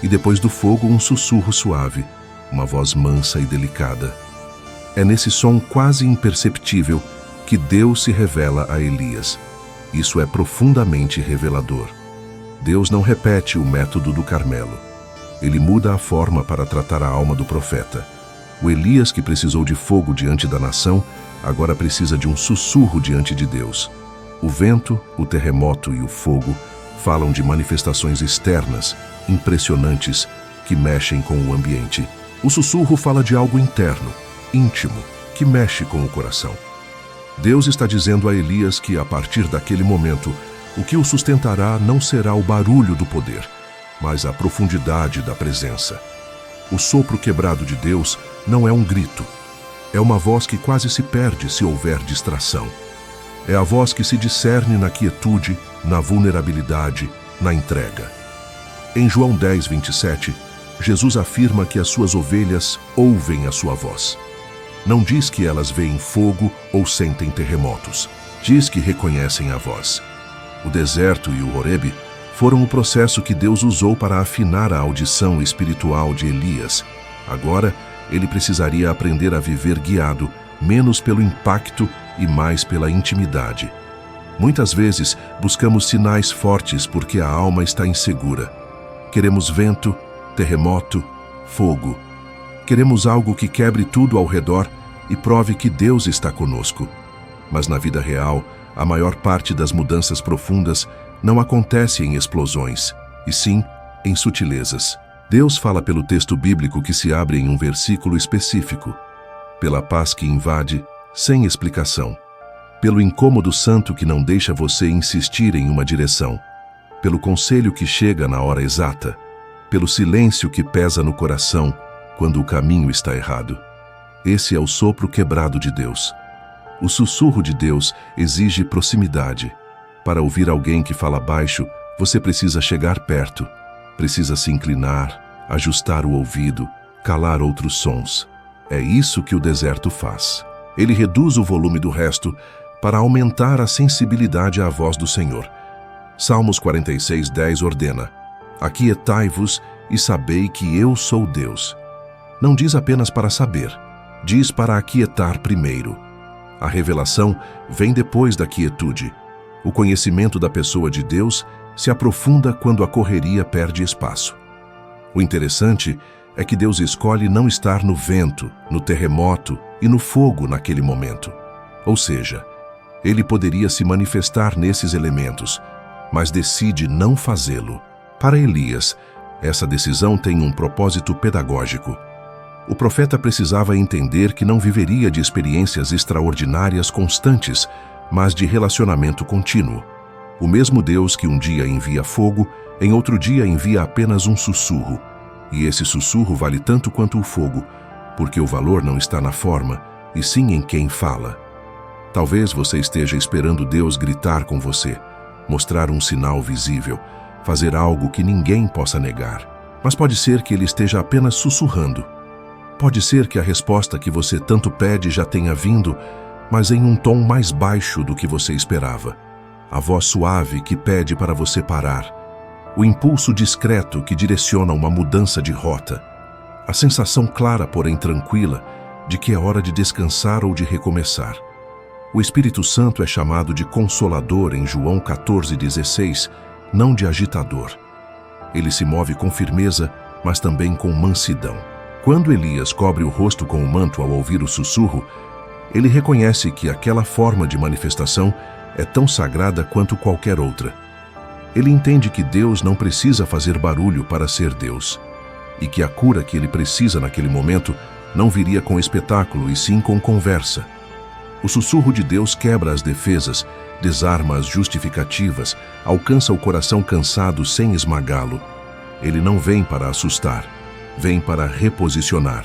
E depois do fogo um sussurro suave, uma voz mansa e delicada. É nesse som quase imperceptível que Deus se revela a Elias. Isso é profundamente revelador. Deus não repete o método do Carmelo. Ele muda a forma para tratar a alma do profeta. O Elias que precisou de fogo diante da nação, agora precisa de um sussurro diante de Deus. O vento, o terremoto e o fogo falam de manifestações externas, impressionantes, que mexem com o ambiente. O sussurro fala de algo interno, íntimo, que mexe com o coração. Deus está dizendo a Elias que, a partir daquele momento, o que o sustentará não será o barulho do poder, mas a profundidade da presença. O sopro quebrado de Deus não é um grito. É uma voz que quase se perde se houver distração. É a voz que se discerne na quietude, na vulnerabilidade, na entrega. Em João 10, 27, Jesus afirma que as suas ovelhas ouvem a sua voz. Não diz que elas veem fogo ou sentem terremotos. Diz que reconhecem a voz. O deserto e o Horebe foram o processo que Deus usou para afinar a audição espiritual de Elias. Agora, ele precisaria aprender a viver guiado, menos pelo impacto e mais pela intimidade. Muitas vezes, buscamos sinais fortes porque a alma está insegura. Queremos vento, terremoto, fogo. Queremos algo que quebre tudo ao redor e prove que Deus está conosco. Mas na vida real, a maior parte das mudanças profundas não acontece em explosões, e sim em sutilezas. Deus fala pelo texto bíblico que se abre em um versículo específico, pela paz que invade, sem explicação, pelo incômodo santo que não deixa você insistir em uma direção, pelo conselho que chega na hora exata, pelo silêncio que pesa no coração quando o caminho está errado. Esse é o sopro quebrado de Deus. O sussurro de Deus exige proximidade. Para ouvir alguém que fala baixo, você precisa chegar perto, precisa se inclinar, ajustar o ouvido, calar outros sons. É isso que o deserto faz. Ele reduz o volume do resto para aumentar a sensibilidade à voz do Senhor. Salmos 46:10 ordena: aquietai-vos e sabei que eu sou Deus. Não diz apenas para saber, diz para aquietar primeiro. A revelação vem depois da quietude. O conhecimento da pessoa de Deus se aprofunda quando a correria perde espaço. O interessante é que Deus escolhe não estar no vento, no terremoto e no fogo naquele momento. Ou seja, ele poderia se manifestar nesses elementos, mas decide não fazê-lo. Para Elias, essa decisão tem um propósito pedagógico. O profeta precisava entender que não viveria de experiências extraordinárias constantes, mas de relacionamento contínuo. O mesmo Deus que um dia envia fogo, em outro dia envia apenas um sussurro. E esse sussurro vale tanto quanto o fogo, porque o valor não está na forma, e sim em quem fala. Talvez você esteja esperando Deus gritar com você, mostrar um sinal visível, fazer algo que ninguém possa negar. Mas pode ser que Ele esteja apenas sussurrando. Pode ser que a resposta que você tanto pede já tenha vindo, mas em um tom mais baixo do que você esperava. A voz suave que pede para você parar. O impulso discreto que direciona uma mudança de rota. A sensação clara, porém tranquila, de que é hora de descansar ou de recomeçar. O Espírito Santo é chamado de Consolador em João 14,16, não de agitador. Ele se move com firmeza, mas também com mansidão. Quando Elias cobre o rosto com o manto ao ouvir o sussurro, ele reconhece que aquela forma de manifestação é tão sagrada quanto qualquer outra. Ele entende que Deus não precisa fazer barulho para ser Deus, e que a cura que ele precisa naquele momento não viria com espetáculo e sim com conversa. O sussurro de Deus quebra as defesas, desarma as justificativas, alcança o coração cansado sem esmagá-lo. Ele não vem para assustar, vem para reposicionar.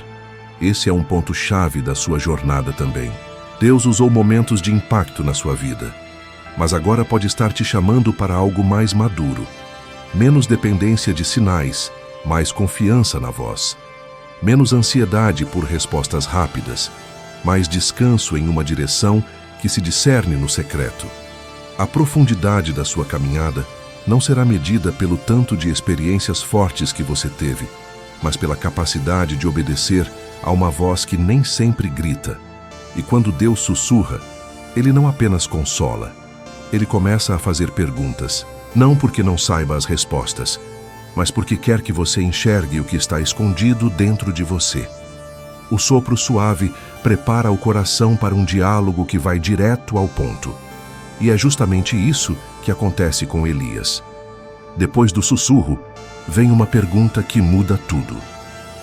Esse é um ponto-chave da sua jornada também. Deus usou momentos de impacto na sua vida, mas agora pode estar te chamando para algo mais maduro. Menos dependência de sinais, mais confiança na voz. Menos ansiedade por respostas rápidas, mais descanso em uma direção que se discerne no secreto. A profundidade da sua caminhada não será medida pelo tanto de experiências fortes que você teve, mas pela capacidade de obedecer a uma voz que nem sempre grita. E quando Deus sussurra, Ele não apenas consola, Ele começa a fazer perguntas, não porque não saiba as respostas, mas porque quer que você enxergue o que está escondido dentro de você. O sopro suave prepara o coração para um diálogo que vai direto ao ponto. E é justamente isso que acontece com Elias. Depois do sussurro, vem uma pergunta que muda tudo.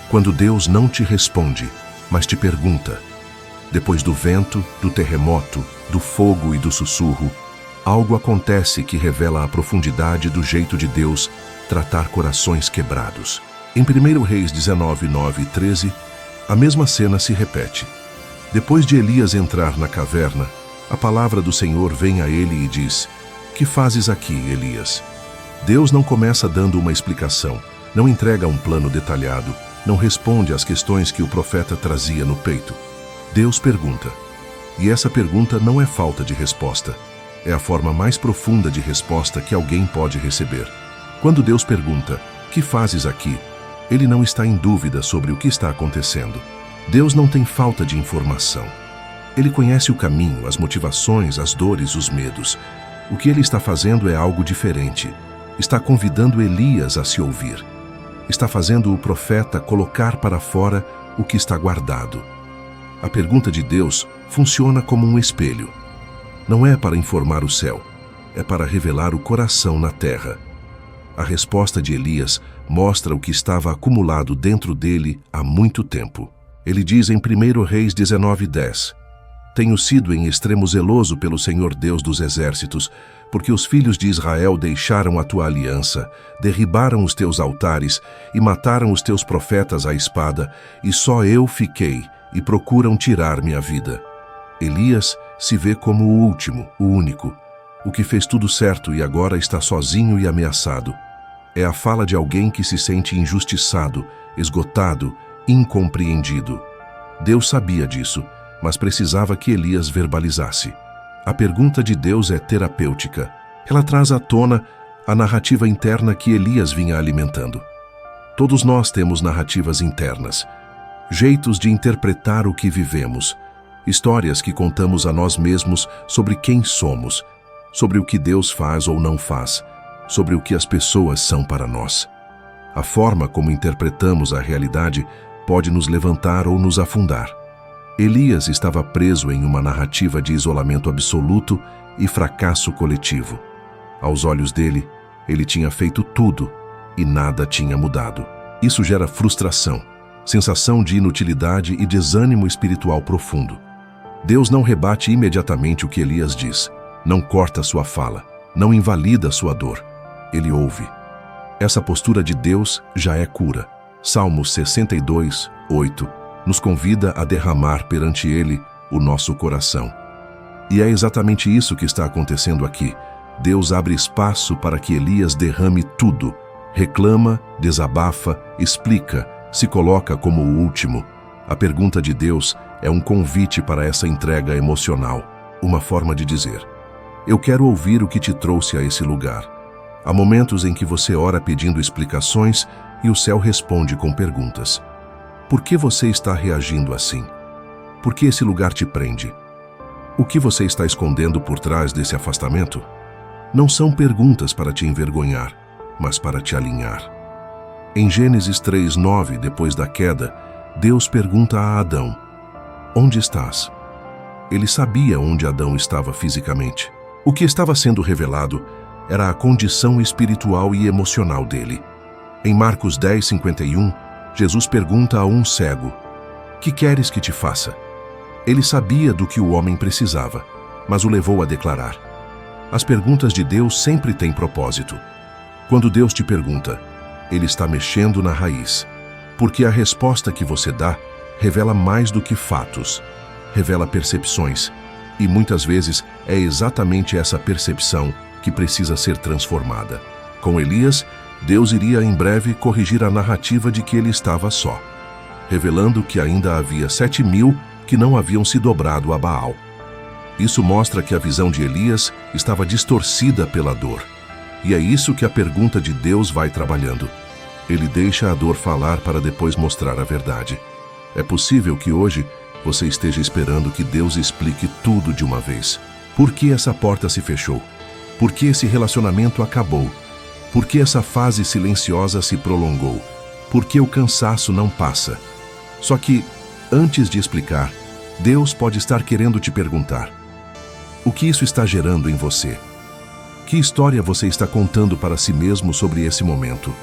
Quando Deus não te responde, mas te pergunta, depois do vento, do terremoto, do fogo e do sussurro, algo acontece que revela a profundidade do jeito de Deus tratar corações quebrados. Em 1 Reis 19, 9 e 13, a mesma cena se repete. Depois de Elias entrar na caverna, a palavra do Senhor vem a ele e diz: "Que fazes aqui, Elias?" Deus não começa dando uma explicação, não entrega um plano detalhado, não responde às questões que o profeta trazia no peito. Deus pergunta. E essa pergunta não é falta de resposta. É a forma mais profunda de resposta que alguém pode receber. Quando Deus pergunta, "Que fazes aqui?", Ele não está em dúvida sobre o que está acontecendo. Deus não tem falta de informação. Ele conhece o caminho, as motivações, as dores, os medos. O que Ele está fazendo é algo diferente. Está convidando Elias a se ouvir. Está fazendo o profeta colocar para fora o que está guardado. A pergunta de Deus funciona como um espelho. Não é para informar o céu, é para revelar o coração na terra. A resposta de Elias mostra o que estava acumulado dentro dele há muito tempo. Ele diz em 1 Reis 19:10, "Tenho sido em extremo zeloso pelo Senhor Deus dos exércitos, porque os filhos de Israel deixaram a tua aliança, derribaram os teus altares e mataram os teus profetas à espada, e só eu fiquei, e procuram tirar minha vida." Elias se vê como o último, o único, o que fez tudo certo e agora está sozinho e ameaçado. É a fala de alguém que se sente injustiçado, esgotado, incompreendido. Deus sabia disso, mas precisava que Elias verbalizasse. A pergunta de Deus é terapêutica. Ela traz à tona a narrativa interna que Elias vinha alimentando. Todos nós temos narrativas internas, jeitos de interpretar o que vivemos, histórias que contamos a nós mesmos sobre quem somos, sobre o que Deus faz ou não faz, sobre o que as pessoas são para nós. A forma como interpretamos a realidade pode nos levantar ou nos afundar. Elias estava preso em uma narrativa de isolamento absoluto e fracasso coletivo. Aos olhos dele, ele tinha feito tudo e nada tinha mudado. Isso gera frustração, sensação de inutilidade e desânimo espiritual profundo. Deus não rebate imediatamente o que Elias diz, não corta sua fala, não invalida sua dor. Ele ouve. Essa postura de Deus já é cura. Salmos 62, 8, nos convida a derramar perante Ele o nosso coração. E é exatamente isso que está acontecendo aqui. Deus abre espaço para que Elias derrame tudo. Reclama, desabafa, explica, se coloca como o último. A pergunta de Deus é um convite para essa entrega emocional, uma forma de dizer: "Eu quero ouvir o que te trouxe a esse lugar." Há momentos em que você ora pedindo explicações e o céu responde com perguntas. Por que você está reagindo assim? Por que esse lugar te prende? O que você está escondendo por trás desse afastamento? Não são perguntas para te envergonhar, mas para te alinhar. Em Gênesis 3:9, depois da queda, Deus pergunta a Adão: "Onde estás?" Ele sabia onde Adão estava fisicamente. O que estava sendo revelado era a condição espiritual e emocional dele. Em Marcos 10:51, Jesus pergunta a um cego: "Que queres que te faça?" Ele sabia do que o homem precisava, mas o levou a declarar: as perguntas de Deus sempre têm propósito. Quando Deus te pergunta, Ele está mexendo na raiz, porque a resposta que você dá revela mais do que fatos, revela percepções, e muitas vezes é exatamente essa percepção que precisa ser transformada. Com Elias, Deus iria em breve corrigir a narrativa de que ele estava só, revelando que ainda havia 7.000 que não haviam se dobrado a Baal. Isso mostra que a visão de Elias estava distorcida pela dor. E é isso que a pergunta de Deus vai trabalhando. Ele deixa a dor falar para depois mostrar a verdade. É possível que hoje você esteja esperando que Deus explique tudo de uma vez. Por que essa porta se fechou? Por que esse relacionamento acabou? Por que essa fase silenciosa se prolongou? Por que o cansaço não passa? Só que, antes de explicar, Deus pode estar querendo te perguntar: o que isso está gerando em você? Que história você está contando para si mesmo sobre esse momento?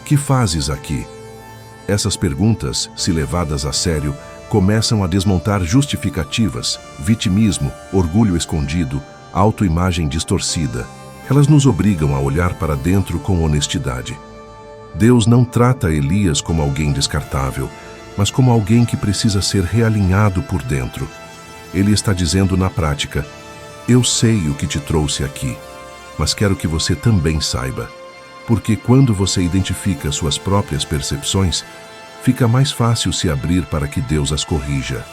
Que fazes aqui? Essas perguntas, se levadas a sério, começam a desmontar justificativas, vitimismo, orgulho escondido, autoimagem distorcida. Elas nos obrigam a olhar para dentro com honestidade. Deus não trata Elias como alguém descartável, mas como alguém que precisa ser realinhado por dentro. Ele está dizendo na prática: eu sei o que te trouxe aqui, mas quero que você também saiba. Porque quando você identifica suas próprias percepções, fica mais fácil se abrir para que Deus as corrija.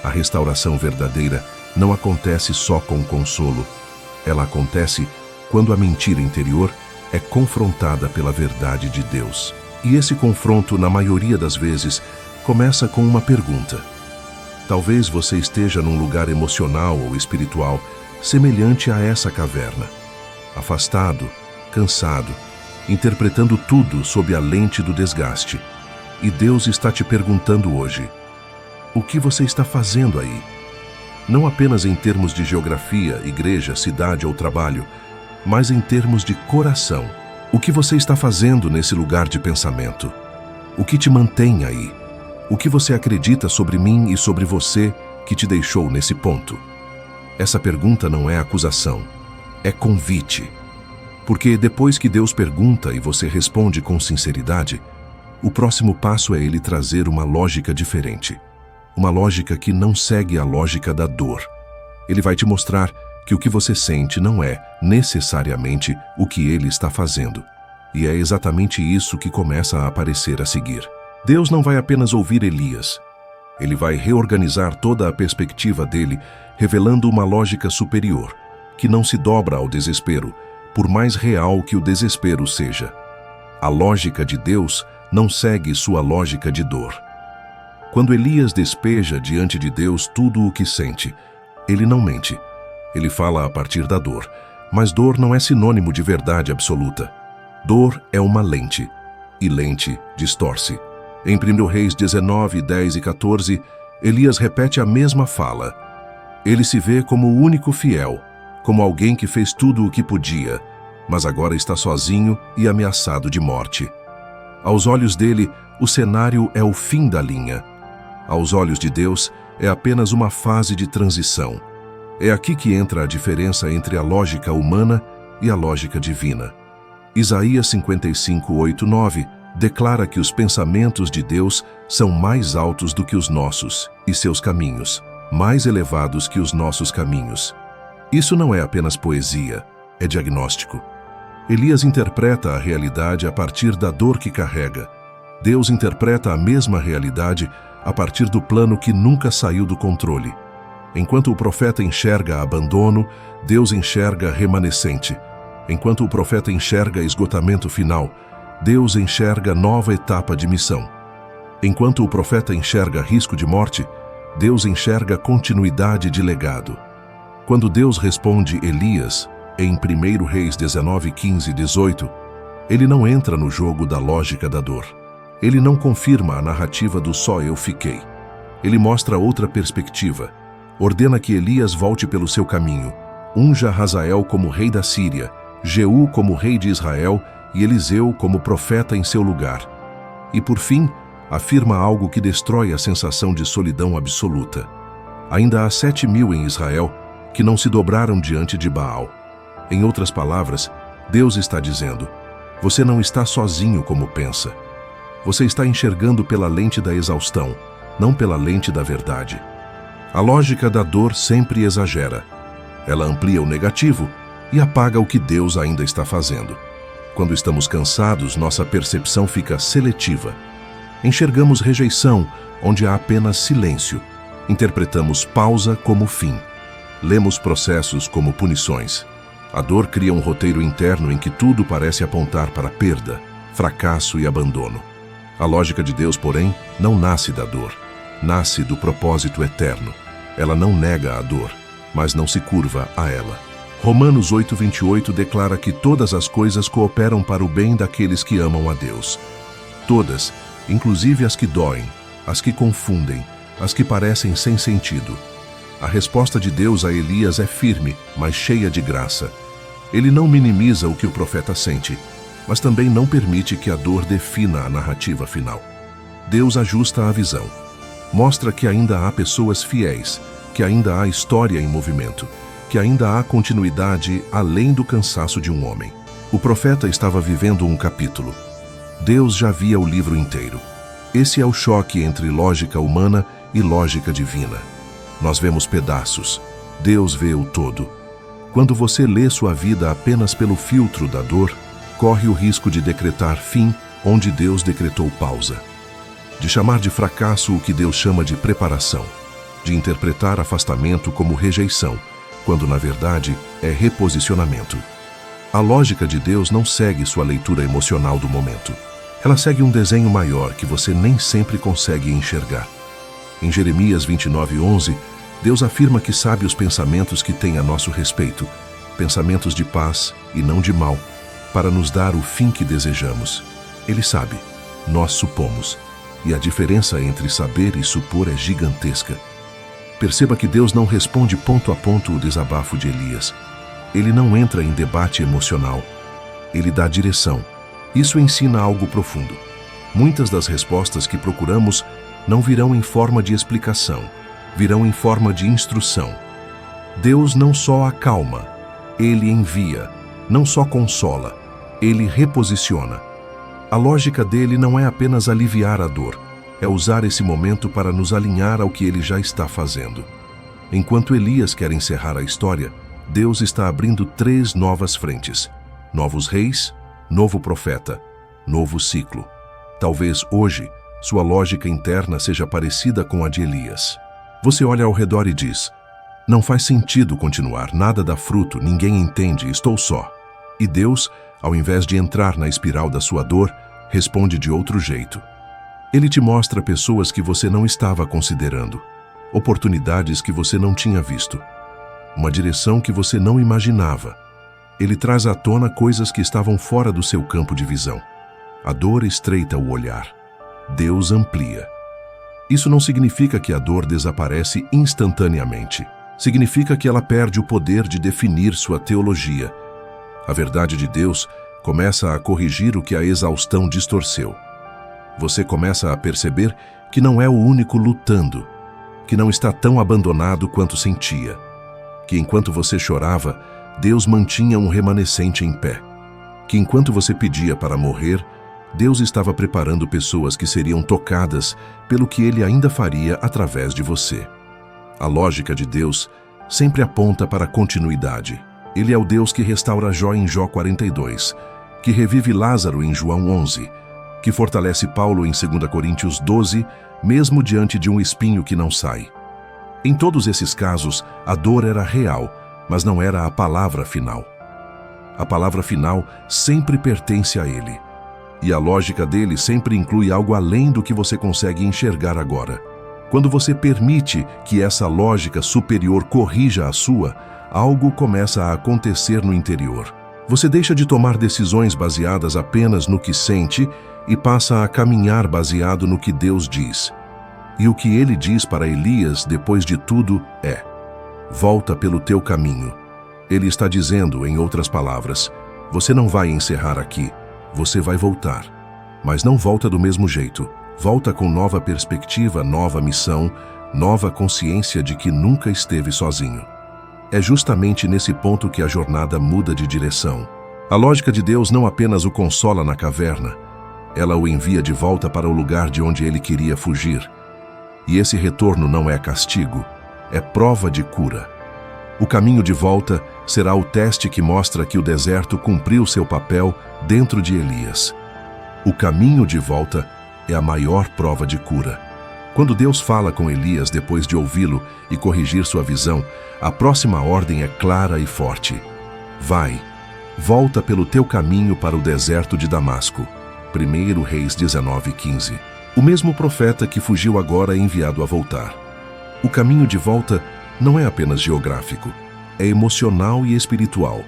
A restauração verdadeira não acontece só com consolo. Ela acontece quando a mentira interior é confrontada pela verdade de Deus. E esse confronto, na maioria das vezes, começa com uma pergunta. Talvez você esteja num lugar emocional ou espiritual semelhante a essa caverna. Afastado, cansado, interpretando tudo sob a lente do desgaste. E Deus está te perguntando hoje: o que você está fazendo aí? Não apenas em termos de geografia, igreja, cidade ou trabalho, mas em termos de coração. O que você está fazendo nesse lugar de pensamento? O que te mantém aí? O que você acredita sobre mim e sobre você que te deixou nesse ponto? Essa pergunta não é acusação, é convite. Porque depois que Deus pergunta e você responde com sinceridade, o próximo passo é Ele trazer uma lógica diferente. Uma lógica que não segue a lógica da dor. Ele vai te mostrar que o que você sente não é necessariamente o que Ele está fazendo. E é exatamente isso que começa a aparecer a seguir. Deus não vai apenas ouvir Elias. Ele vai reorganizar toda a perspectiva dele, revelando uma lógica superior, que não se dobra ao desespero, por mais real que o desespero seja. A lógica de Deus não segue sua lógica de dor. Quando Elias despeja diante de Deus tudo o que sente, ele não mente. Ele fala a partir da dor, mas dor não é sinônimo de verdade absoluta. Dor é uma lente, e lente distorce. Em 1 Reis 19, 10 e 14, Elias repete a mesma fala. Ele se vê como o único fiel, como alguém que fez tudo o que podia, mas agora está sozinho e ameaçado de morte. Aos olhos dele, o cenário é o fim da linha. Aos olhos de Deus, é apenas uma fase de transição. É aqui que entra a diferença entre a lógica humana e a lógica divina. Isaías 55, 8, 9 declara que os pensamentos de Deus são mais altos do que os nossos, e seus caminhos, mais elevados que os nossos caminhos. Isso não é apenas poesia, é diagnóstico. Elias interpreta a realidade a partir da dor que carrega. Deus interpreta a mesma realidade a partir do plano que nunca saiu do controle. Enquanto o profeta enxerga abandono, Deus enxerga remanescente. Enquanto o profeta enxerga esgotamento final, Deus enxerga nova etapa de missão. Enquanto o profeta enxerga risco de morte, Deus enxerga continuidade de legado. Quando Deus responde Elias, em 1 Reis 19, 15 e 18, ele não entra no jogo da lógica da dor. Ele não confirma a narrativa do só eu fiquei. Ele mostra outra perspectiva. Ordena que Elias volte pelo seu caminho, unja Hazael como rei da Síria, Jeú como rei de Israel e Eliseu como profeta em seu lugar. E por fim, afirma algo que destrói a sensação de solidão absoluta. Ainda há 7.000 em Israel que não se dobraram diante de Baal. Em outras palavras, Deus está dizendo: você não está sozinho como pensa. Você está enxergando pela lente da exaustão, não pela lente da verdade. A lógica da dor sempre exagera. Ela amplia o negativo e apaga o que Deus ainda está fazendo. Quando estamos cansados, nossa percepção fica seletiva. Enxergamos rejeição, onde há apenas silêncio. Interpretamos pausa como fim. Lemos processos como punições. A dor cria um roteiro interno em que tudo parece apontar para perda, fracasso e abandono. A lógica de Deus, porém, não nasce da dor. Nasce do propósito eterno. Ela não nega a dor, mas não se curva a ela. Romanos 8:28 declara que todas as coisas cooperam para o bem daqueles que amam a Deus. Todas, inclusive as que doem, as que confundem, as que parecem sem sentido. A resposta de Deus a Elias é firme, mas cheia de graça. Ele não minimiza o que o profeta sente, mas também não permite que a dor defina a narrativa final. Deus ajusta a visão. Mostra que ainda há pessoas fiéis, que ainda há história em movimento, que ainda há continuidade além do cansaço de um homem. O profeta estava vivendo um capítulo. Deus já via o livro inteiro. Esse é o choque entre lógica humana e lógica divina. Nós vemos pedaços. Deus vê o todo. Quando você lê sua vida apenas pelo filtro da dor, corre o risco de decretar fim onde Deus decretou pausa. De chamar de fracasso o que Deus chama de preparação. De interpretar afastamento como rejeição, quando na verdade é reposicionamento. A lógica de Deus não segue sua leitura emocional do momento. Ela segue um desenho maior que você nem sempre consegue enxergar. Em Jeremias 29:11, Deus afirma que sabe os pensamentos que tem a nosso respeito, pensamentos de paz e não de mal, para nos dar o fim que desejamos. Ele sabe, nós supomos, e a diferença entre saber e supor é gigantesca. Perceba que Deus não responde ponto a ponto o desabafo de Elias. Ele não entra em debate emocional. Ele dá direção. Isso ensina algo profundo. Muitas das respostas que procuramos não virão em forma de explicação, virão em forma de instrução. Deus não só acalma, Ele envia, não só consola, Ele reposiciona. A lógica dele não é apenas aliviar a dor, é usar esse momento para nos alinhar ao que Ele já está fazendo. Enquanto Elias quer encerrar a história, Deus está abrindo 3 novas frentes. Novos reis, novo profeta, novo ciclo. Talvez hoje, sua lógica interna seja parecida com a de Elias. Você olha ao redor e diz, não faz sentido continuar, nada dá fruto, ninguém entende, estou só. E Deus, ao invés de entrar na espiral da sua dor, responde de outro jeito. Ele te mostra pessoas que você não estava considerando, oportunidades que você não tinha visto, uma direção que você não imaginava. Ele traz à tona coisas que estavam fora do seu campo de visão. A dor estreita o olhar. Deus amplia. Isso não significa que a dor desaparece instantaneamente. Significa que ela perde o poder de definir sua teologia. A verdade de Deus começa a corrigir o que a exaustão distorceu. Você começa a perceber que não é o único lutando, que não está tão abandonado quanto sentia, que enquanto você chorava, Deus mantinha um remanescente em pé, que enquanto você pedia para morrer, Deus estava preparando pessoas que seriam tocadas pelo que Ele ainda faria através de você. A lógica de Deus sempre aponta para a continuidade. Ele é o Deus que restaura Jó em Jó 42, que revive Lázaro em João 11, que fortalece Paulo em 2 Coríntios 12, mesmo diante de um espinho que não sai. Em todos esses casos, a dor era real, mas não era a palavra final. A palavra final sempre pertence a Ele. E a lógica dele sempre inclui algo além do que você consegue enxergar agora. Quando você permite que essa lógica superior corrija a sua, algo começa a acontecer no interior. Você deixa de tomar decisões baseadas apenas no que sente e passa a caminhar baseado no que Deus diz. E o que Ele diz para Elias depois de tudo é: volta pelo teu caminho. Ele está dizendo, em outras palavras, você não vai encerrar aqui, você vai voltar. Mas não volta do mesmo jeito. Volta com nova perspectiva, nova missão, nova consciência de que nunca esteve sozinho. É justamente nesse ponto que a jornada muda de direção. A lógica de Deus não apenas o consola na caverna, ela o envia de volta para o lugar de onde ele queria fugir. E esse retorno não é castigo, é prova de cura. O caminho de volta será o teste que mostra que o deserto cumpriu seu papel dentro de Elias. O caminho de volta é a maior prova de cura. Quando Deus fala com Elias depois de ouvi-lo e corrigir sua visão, a próxima ordem é clara e forte. Vai, volta pelo teu caminho para o deserto de Damasco. 1 Reis 19:15. O mesmo profeta que fugiu agora é enviado a voltar. O caminho de volta não é apenas geográfico, é emocional e espiritual.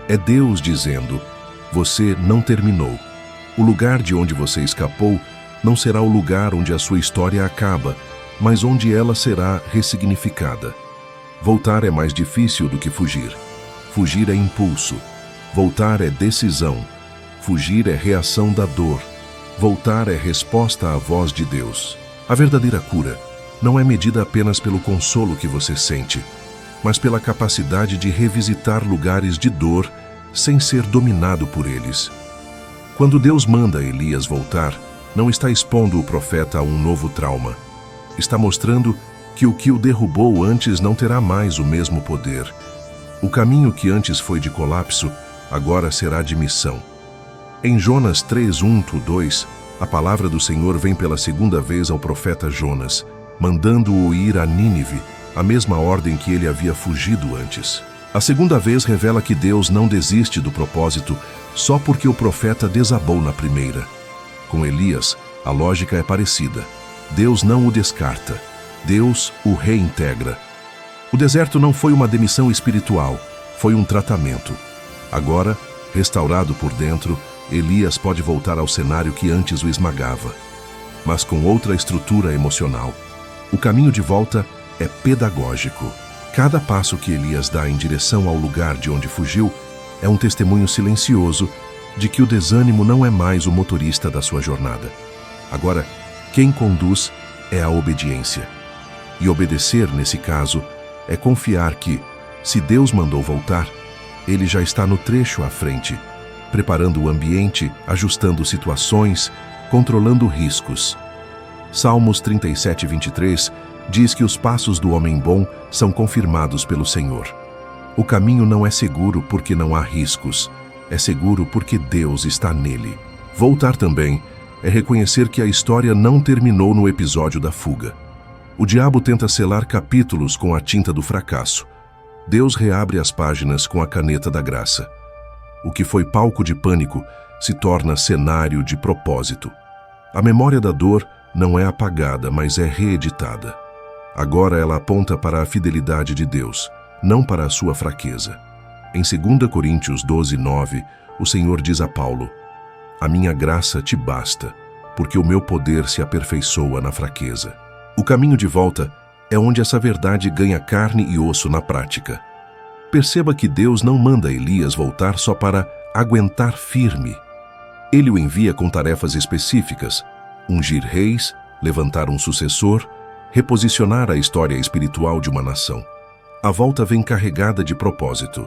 É Deus dizendo: você não terminou. O lugar de onde você escapou não será o lugar onde a sua história acaba, mas onde ela será ressignificada. Voltar é mais difícil do que fugir. Fugir é impulso. Voltar é decisão. Fugir é reação da dor. Voltar é resposta à voz de Deus. A verdadeira cura não é medida apenas pelo consolo que você sente, mas pela capacidade de revisitar lugares de dor sem ser dominado por eles. Quando Deus manda Elias voltar, não está expondo o profeta a um novo trauma. Está mostrando que o que o derrubou antes não terá mais o mesmo poder. O caminho que antes foi de colapso, agora será de missão. Em Jonas 3:1-2, a palavra do Senhor vem pela segunda vez ao profeta Jonas, mandando-o ir a Nínive, a mesma ordem que ele havia fugido antes. A segunda vez revela que Deus não desiste do propósito só porque o profeta desabou na primeira. Com Elias, a lógica é parecida. Deus não o descarta. Deus o reintegra. O deserto não foi uma demissão espiritual, foi um tratamento. Agora, restaurado por dentro, Elias pode voltar ao cenário que antes o esmagava, mas com outra estrutura emocional. O caminho de volta é pedagógico. Cada passo que Elias dá em direção ao lugar de onde fugiu é um testemunho silencioso de que o desânimo não é mais o motorista da sua jornada. Agora, quem conduz é a obediência. E obedecer, nesse caso, é confiar que, se Deus mandou voltar, Ele já está no trecho à frente, preparando o ambiente, ajustando situações, controlando riscos. Salmos 37:23 diz que os passos do homem bom são confirmados pelo Senhor. O caminho não é seguro porque não há riscos, é seguro porque Deus está nele. Voltar também é reconhecer que a história não terminou no episódio da fuga. O diabo tenta selar capítulos com a tinta do fracasso. Deus reabre as páginas com a caneta da graça. O que foi palco de pânico se torna cenário de propósito. A memória da dor não é apagada, mas é reeditada. Agora ela aponta para a fidelidade de Deus, não para a sua fraqueza. Em 2 Coríntios 12:9, o Senhor diz a Paulo: a minha graça te basta, porque o meu poder se aperfeiçoa na fraqueza. O caminho de volta é onde essa verdade ganha carne e osso na prática. Perceba que Deus não manda Elias voltar só para aguentar firme. Ele o envia com tarefas específicas: ungir reis, levantar um sucessor, reposicionar a história espiritual de uma nação. A volta vem carregada de propósito.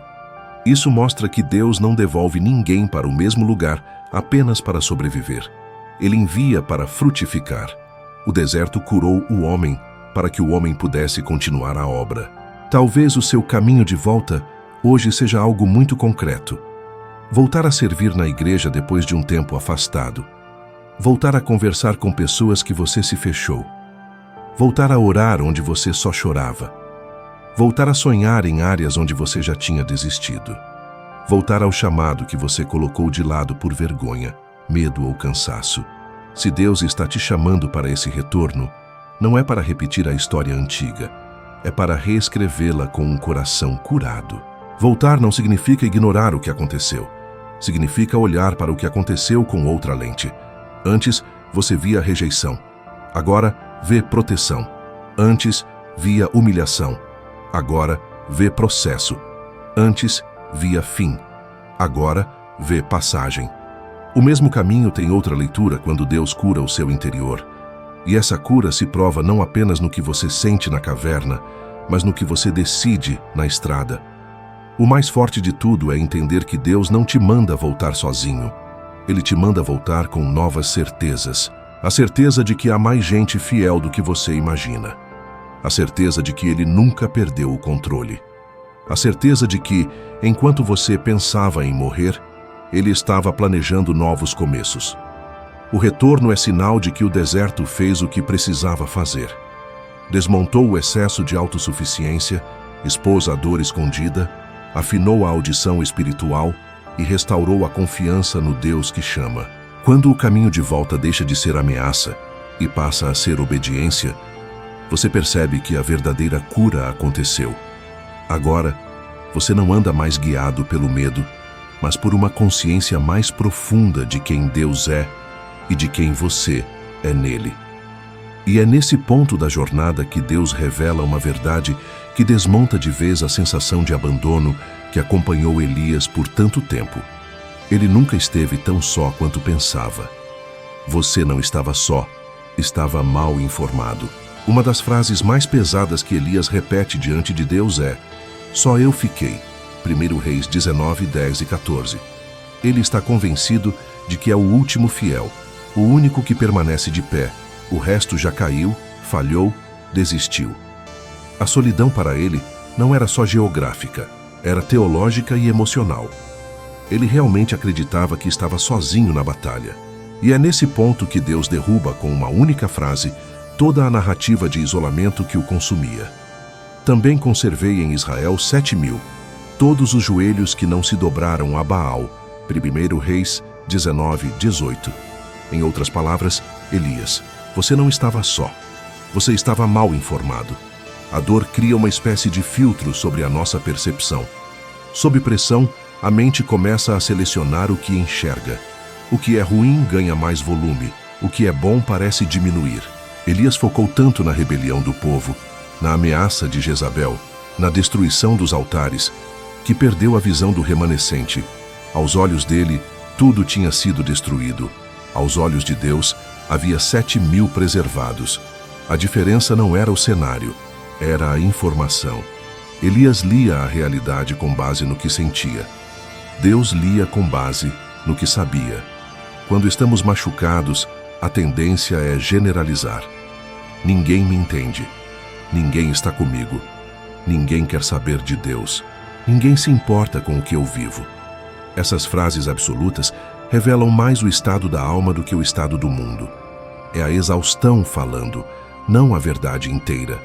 Isso mostra que Deus não devolve ninguém para o mesmo lugar apenas para sobreviver. Ele envia para frutificar. O deserto curou o homem para que o homem pudesse continuar a obra. Talvez o seu caminho de volta hoje seja algo muito concreto. Voltar a servir na igreja depois de um tempo afastado. Voltar a conversar com pessoas que você se fechou. Voltar a orar onde você só chorava. Voltar a sonhar em áreas onde você já tinha desistido. Voltar ao chamado que você colocou de lado por vergonha, medo ou cansaço. Se Deus está te chamando para esse retorno, não é para repetir a história antiga, é para reescrevê-la com um coração curado. Voltar não significa ignorar o que aconteceu. Significa olhar para o que aconteceu com outra lente. Antes, você via rejeição. Agora, vê proteção. Antes, via humilhação. Agora, vê processo. Antes, via fim. Agora, vê passagem. O mesmo caminho tem outra leitura quando Deus cura o seu interior. E essa cura se prova não apenas no que você sente na caverna, mas no que você decide na estrada. O mais forte de tudo é entender que Deus não te manda voltar sozinho. Ele te manda voltar com novas certezas. A certeza de que há mais gente fiel do que você imagina. A certeza de que Ele nunca perdeu o controle. A certeza de que, enquanto você pensava em morrer, Ele estava planejando novos começos. O retorno é sinal de que o deserto fez o que precisava fazer. Desmontou o excesso de autossuficiência, expôs a dor escondida, afinou a audição espiritual e restaurou a confiança no Deus que chama. Quando o caminho de volta deixa de ser ameaça e passa a ser obediência, você percebe que a verdadeira cura aconteceu. Agora, você não anda mais guiado pelo medo, mas por uma consciência mais profunda de quem Deus é e de quem você é nele. E é nesse ponto da jornada que Deus revela uma verdade que desmonta de vez a sensação de abandono que acompanhou Elias por tanto tempo. Ele nunca esteve tão só quanto pensava. Você não estava só, estava mal informado. Uma das frases mais pesadas que Elias repete diante de Deus é: "Só eu fiquei." 1 Reis 19, 10 e 14. Ele está convencido de que é o último fiel, o único que permanece de pé. O resto já caiu, falhou, desistiu. A solidão para ele não era só geográfica, era teológica e emocional. Ele realmente acreditava que estava sozinho na batalha. E é nesse ponto que Deus derruba com uma única frase toda a narrativa de isolamento que o consumia. "Também conservei em Israel 7.000, todos os joelhos que não se dobraram a Baal." 1 Reis 19, 18. Em outras palavras, Elias, você não estava só. Você estava mal informado. A dor cria uma espécie de filtro sobre a nossa percepção. Sob pressão, a mente começa a selecionar o que enxerga. O que é ruim ganha mais volume, o que é bom parece diminuir. Elias focou tanto na rebelião do povo, na ameaça de Jezabel, na destruição dos altares, que perdeu a visão do remanescente. Aos olhos dele, tudo tinha sido destruído. Aos olhos de Deus, havia 7.000 preservados. A diferença não era o cenário, era a informação. Elias lia a realidade com base no que sentia. Deus lia com base no que sabia. Quando estamos machucados, a tendência é generalizar. Ninguém me entende. Ninguém está comigo. Ninguém quer saber de Deus. Ninguém se importa com o que eu vivo. Essas frases absolutas revelam mais o estado da alma do que o estado do mundo. É a exaustão falando, não a verdade inteira.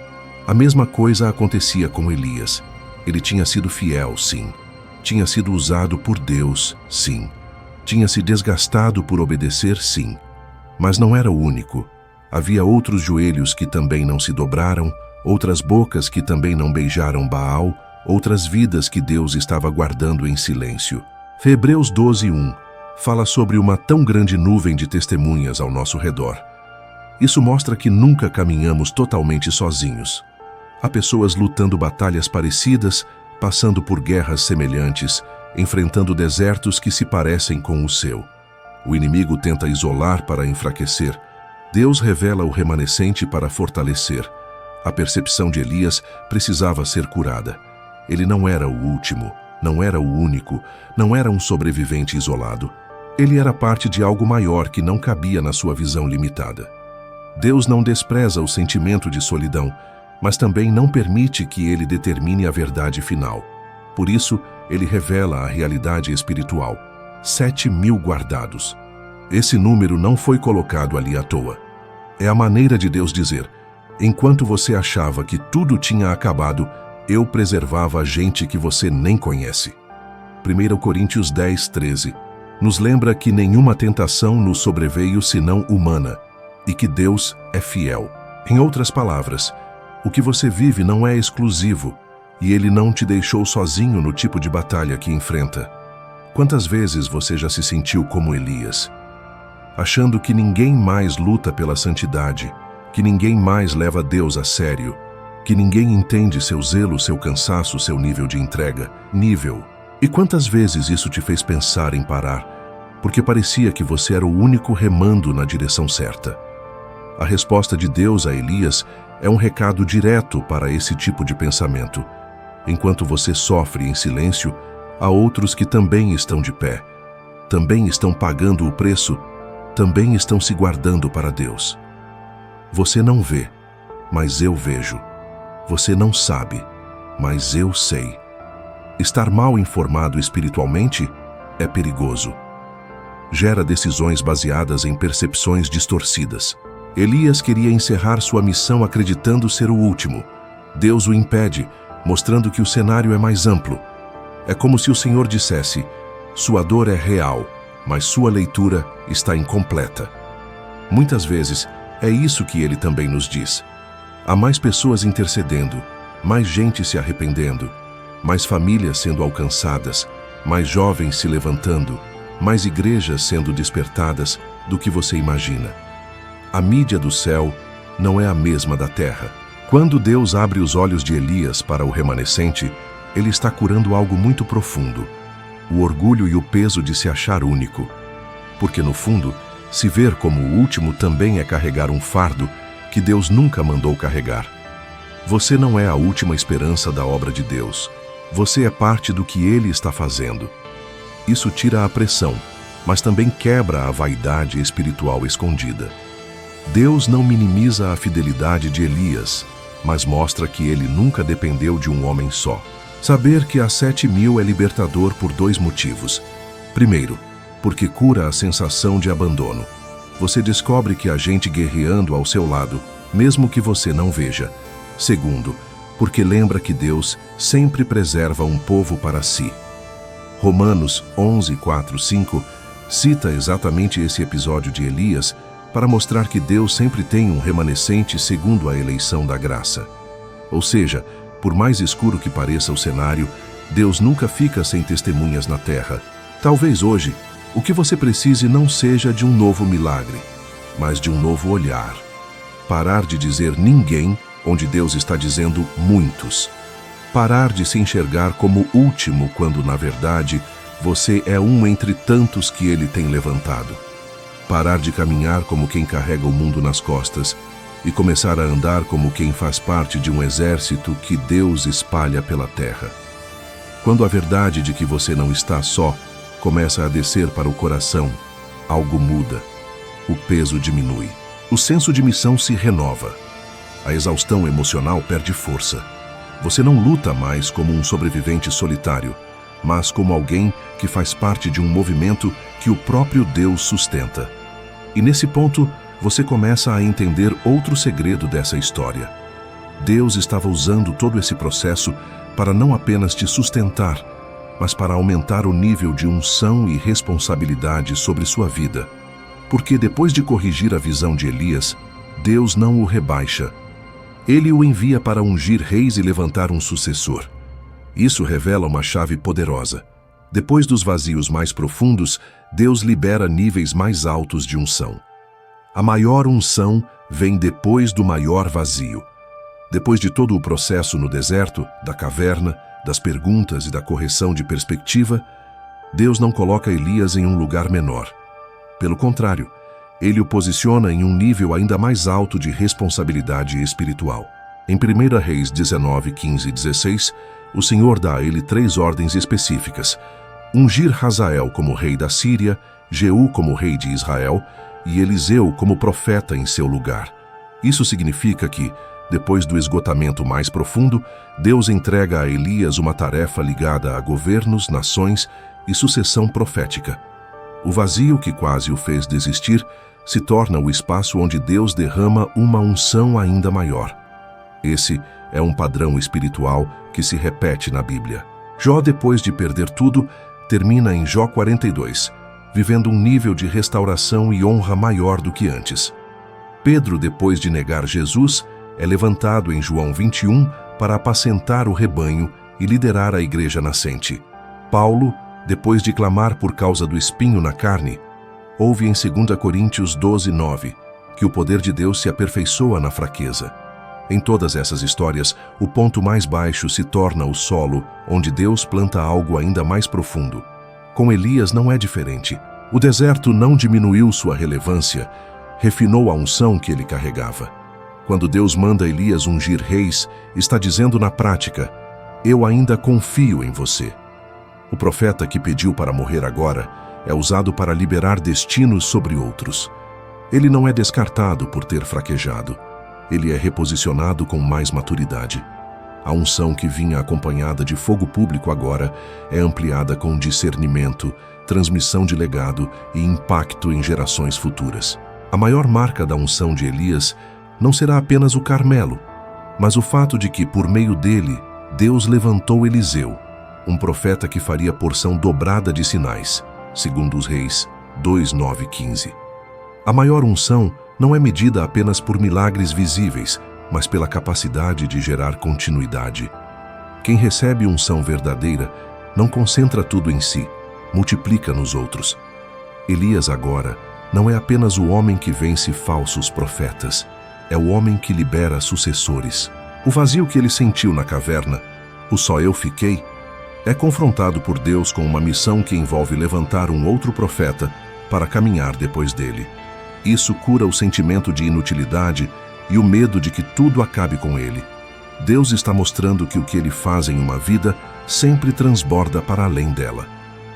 A mesma coisa acontecia com Elias. Ele tinha sido fiel, sim. Tinha sido usado por Deus, sim. Tinha se desgastado por obedecer, sim. Mas não era o único. Havia outros joelhos que também não se dobraram, outras bocas que também não beijaram Baal, outras vidas que Deus estava guardando em silêncio. Hebreus 12:1 fala sobre uma tão grande nuvem de testemunhas ao nosso redor. Isso mostra que nunca caminhamos totalmente sozinhos. Há pessoas lutando batalhas parecidas, passando por guerras semelhantes, enfrentando desertos que se parecem com o seu. O inimigo tenta isolar para enfraquecer. Deus revela o remanescente para fortalecer. A percepção de Elias precisava ser curada. Ele não era o último, não era o único, não era um sobrevivente isolado. Ele era parte de algo maior que não cabia na sua visão limitada. Deus não despreza o sentimento de solidão, mas também não permite que ele determine a verdade final. Por isso, ele revela a realidade espiritual. 7.000 guardados. Esse número não foi colocado ali à toa. É a maneira de Deus dizer: enquanto você achava que tudo tinha acabado, eu preservava a gente que você nem conhece. 1 Coríntios 10, 13 nos lembra que nenhuma tentação nos sobreveio senão humana, e que Deus é fiel. Em outras palavras, o que você vive não é exclusivo, e Ele não te deixou sozinho no tipo de batalha que enfrenta. Quantas vezes você já se sentiu como Elias, achando que ninguém mais luta pela santidade, que ninguém mais leva Deus a sério, que ninguém entende seu zelo, seu cansaço, seu nível de entrega? E quantas vezes isso te fez pensar em parar, porque parecia que você era o único remando na direção certa? A resposta de Deus a Elias é um recado direto para esse tipo de pensamento. Enquanto você sofre em silêncio, há outros que também estão de pé, também estão pagando o preço, também estão se guardando para Deus. Você não vê, mas eu vejo. Você não sabe, mas eu sei. Estar mal informado espiritualmente é perigoso. Gera decisões baseadas em percepções distorcidas. Elias queria encerrar sua missão acreditando ser o último. Deus o impede, mostrando que o cenário é mais amplo. É como se o Senhor dissesse: sua dor é real, mas sua leitura está incompleta. Muitas vezes, é isso que ele também nos diz. Há mais pessoas intercedendo, mais gente se arrependendo, mais famílias sendo alcançadas, mais jovens se levantando, mais igrejas sendo despertadas do que você imagina. A mídia do céu não é a mesma da terra. Quando Deus abre os olhos de Elias para o remanescente, ele está curando algo muito profundo, o orgulho e o peso de se achar único. Porque, no fundo, se ver como o último também é carregar um fardo que Deus nunca mandou carregar. Você não é a última esperança da obra de Deus. Você é parte do que Ele está fazendo. Isso tira a pressão, mas também quebra a vaidade espiritual escondida. Deus não minimiza a fidelidade de Elias, mas mostra que ele nunca dependeu de um homem só. Saber que há 7.000 é libertador por 2 motivos. Primeiro, porque cura a sensação de abandono. Você descobre que há gente guerreando ao seu lado, mesmo que você não veja. Segundo, porque lembra que Deus sempre preserva um povo para si. Romanos 11, 4, 5 cita exatamente esse episódio de Elias para mostrar que Deus sempre tem um remanescente segundo a eleição da graça. Ou seja, por mais escuro que pareça o cenário, Deus nunca fica sem testemunhas na terra. Talvez hoje, o que você precise não seja de um novo milagre, mas de um novo olhar. Parar de dizer ninguém, onde Deus está dizendo muitos. Parar de se enxergar como último, quando, na verdade, você é um entre tantos que Ele tem levantado. Parar de caminhar como quem carrega o mundo nas costas e começar a andar como quem faz parte de um exército que Deus espalha pela terra. Quando a verdade de que você não está só começa a descer para o coração, algo muda. O peso diminui. O senso de missão se renova. A exaustão emocional perde força. Você não luta mais como um sobrevivente solitário, mas como alguém que faz parte de um movimento que o próprio Deus sustenta. E nesse ponto, você começa a entender outro segredo dessa história. Deus estava usando todo esse processo para não apenas te sustentar, mas para aumentar o nível de unção e responsabilidade sobre sua vida. Porque depois de corrigir a visão de Elias, Deus não o rebaixa. Ele o envia para ungir reis e levantar um sucessor. Isso revela uma chave poderosa. Depois dos vazios mais profundos, Deus libera níveis mais altos de unção. A maior unção vem depois do maior vazio. Depois de todo o processo no deserto, da caverna, das perguntas e da correção de perspectiva, Deus não coloca Elias em um lugar menor. Pelo contrário, ele o posiciona em um nível ainda mais alto de responsabilidade espiritual. Em 1 Reis 19, 15 e 16, o Senhor dá a ele 3 ordens específicas: ungir Hazael como rei da Síria, Jeú como rei de Israel e Eliseu como profeta em seu lugar. Isso significa que, depois do esgotamento mais profundo, Deus entrega a Elias uma tarefa ligada a governos, nações e sucessão profética. O vazio que quase o fez desistir se torna o espaço onde Deus derrama uma unção ainda maior. Esse é um padrão espiritual que se repete na Bíblia. Jó, depois de perder tudo, termina em Jó 42, vivendo um nível de restauração e honra maior do que antes. Pedro, depois de negar Jesus, é levantado em João 21 para apacentar o rebanho e liderar a igreja nascente. Paulo, depois de clamar por causa do espinho na carne, ouve em 2 Coríntios 12, 9, que o poder de Deus se aperfeiçoa na fraqueza. Em todas essas histórias, o ponto mais baixo se torna o solo onde Deus planta algo ainda mais profundo. Com Elias não é diferente. O deserto não diminuiu sua relevância, refinou a unção que ele carregava. Quando Deus manda Elias ungir reis, está dizendo na prática: eu ainda confio em você. O profeta que pediu para morrer agora é usado para liberar destinos sobre outros. Ele não é descartado por ter fraquejado. Ele é reposicionado com mais maturidade. A unção que vinha acompanhada de fogo público agora é ampliada com discernimento, transmissão de legado e impacto em gerações futuras. A maior marca da unção de Elias não será apenas o Carmelo, mas o fato de que, por meio dele, Deus levantou Eliseu, um profeta que faria porção dobrada de sinais, segundo os Reis 2:9-15. A maior unção não é medida apenas por milagres visíveis, mas pela capacidade de gerar continuidade. Quem recebe unção verdadeira não concentra tudo em si, multiplica nos outros. Elias agora não é apenas o homem que vence falsos profetas, é o homem que libera sucessores. O vazio que ele sentiu na caverna, o só eu fiquei, é confrontado por Deus com uma missão que envolve levantar um outro profeta para caminhar depois dele. Isso cura o sentimento de inutilidade e o medo de que tudo acabe com ele. Deus está mostrando que o que ele faz em uma vida sempre transborda para além dela.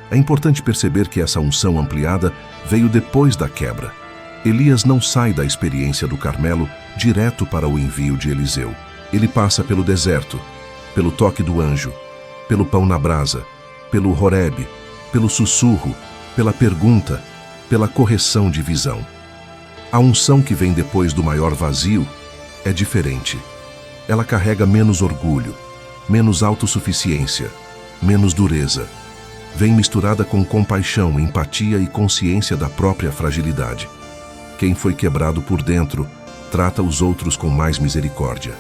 É importante perceber que essa unção ampliada veio depois da quebra. Elias não sai da experiência do Carmelo direto para o envio de Eliseu. Ele passa pelo deserto, pelo toque do anjo, pelo pão na brasa, pelo Horebe, pelo sussurro, pela pergunta, pela correção de visão. A unção que vem depois do maior vazio é diferente. Ela carrega menos orgulho, menos autossuficiência, menos dureza. Vem misturada com compaixão, empatia e consciência da própria fragilidade. Quem foi quebrado por dentro trata os outros com mais misericórdia.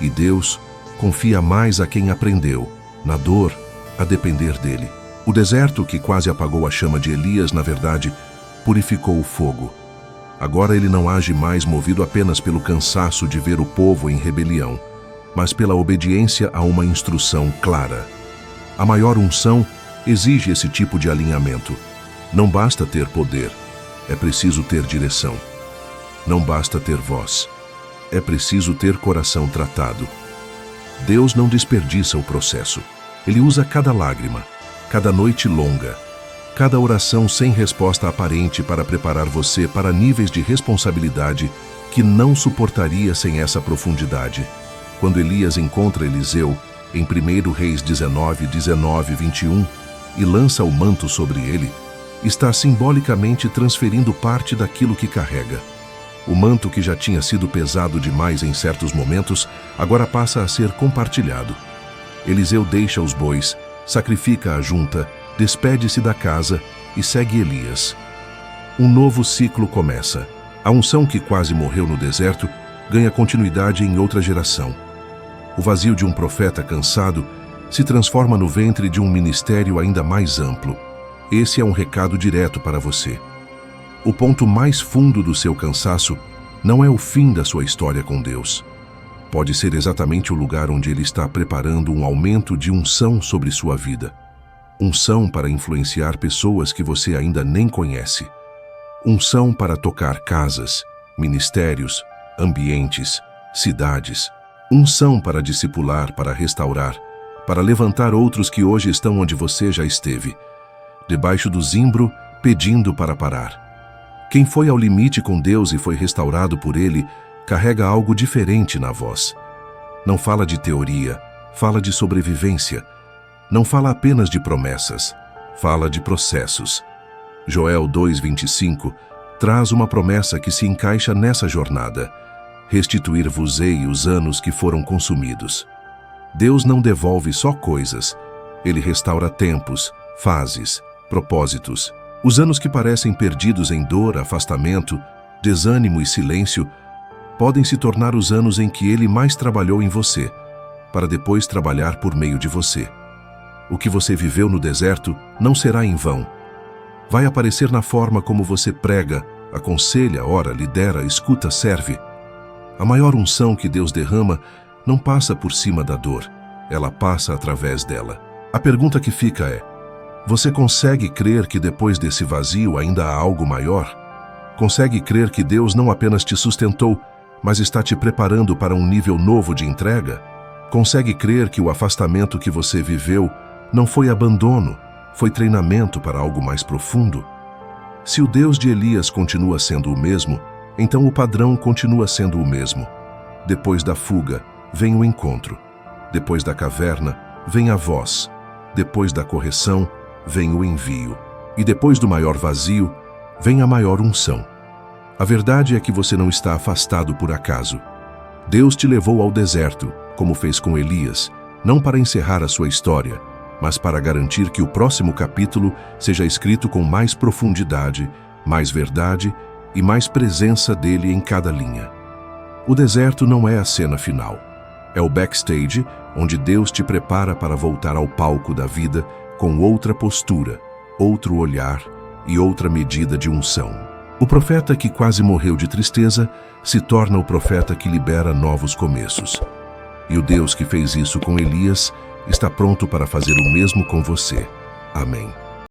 E Deus confia mais a quem aprendeu, na dor, a depender dele. O deserto que quase apagou a chama de Elias, na verdade, purificou o fogo. Agora ele não age mais movido apenas pelo cansaço de ver o povo em rebelião, mas pela obediência a uma instrução clara. A maior unção exige esse tipo de alinhamento. Não basta ter poder, é preciso ter direção. Não basta ter voz, é preciso ter coração tratado. Deus não desperdiça o processo. Ele usa cada lágrima, cada noite longa, cada oração sem resposta aparente para preparar você para níveis de responsabilidade que não suportaria sem essa profundidade. Quando Elias encontra Eliseu, em 1 Reis 19:19-21, e lança o manto sobre ele, está simbolicamente transferindo parte daquilo que carrega. O manto que já tinha sido pesado demais em certos momentos, agora passa a ser compartilhado. Eliseu deixa os bois, sacrifica a junta, despede-se da casa e segue Elias. Um novo ciclo começa. A unção que quase morreu no deserto ganha continuidade em outra geração. O vazio de um profeta cansado se transforma no ventre de um ministério ainda mais amplo. Esse é um recado direto para você. O ponto mais fundo do seu cansaço não é o fim da sua história com Deus. Pode ser exatamente o lugar onde Ele está preparando um aumento de unção sobre sua vida. Unção para influenciar pessoas que você ainda nem conhece. Unção para tocar casas, ministérios, ambientes, cidades. Unção para discipular, para restaurar, para levantar outros que hoje estão onde você já esteve, debaixo do zimbro, pedindo para parar. Quem foi ao limite com Deus e foi restaurado por Ele, carrega algo diferente na voz. Não fala de teoria, fala de sobrevivência. Não fala apenas de promessas, fala de processos. Joel 2:25 traz uma promessa que se encaixa nessa jornada: restituir-vos-ei os anos que foram consumidos. Deus não devolve só coisas, Ele restaura tempos, fases, propósitos. Os anos que parecem perdidos em dor, afastamento, desânimo e silêncio podem se tornar os anos em que Ele mais trabalhou em você, para depois trabalhar por meio de você. O que você viveu no deserto não será em vão. Vai aparecer na forma como você prega, aconselha, ora, lidera, escuta, serve. A maior unção que Deus derrama não passa por cima da dor, ela passa através dela. A pergunta que fica é: você consegue crer que depois desse vazio ainda há algo maior? Consegue crer que Deus não apenas te sustentou, mas está te preparando para um nível novo de entrega? Consegue crer que o afastamento que você viveu não foi abandono, foi treinamento para algo mais profundo? Se o Deus de Elias continua sendo o mesmo, então o padrão continua sendo o mesmo. Depois da fuga, vem o encontro. Depois da caverna, vem a voz. Depois da correção, vem o envio. E depois do maior vazio, vem a maior unção. A verdade é que você não está afastado por acaso. Deus te levou ao deserto, como fez com Elias, não para encerrar a sua história, mas para garantir que o próximo capítulo seja escrito com mais profundidade, mais verdade e mais presença dele em cada linha. O deserto não é a cena final. É o backstage, onde Deus te prepara para voltar ao palco da vida com outra postura, outro olhar e outra medida de unção. O profeta que quase morreu de tristeza se torna o profeta que libera novos começos. E o Deus que fez isso com Elias está pronto para fazer o mesmo com você. Amém.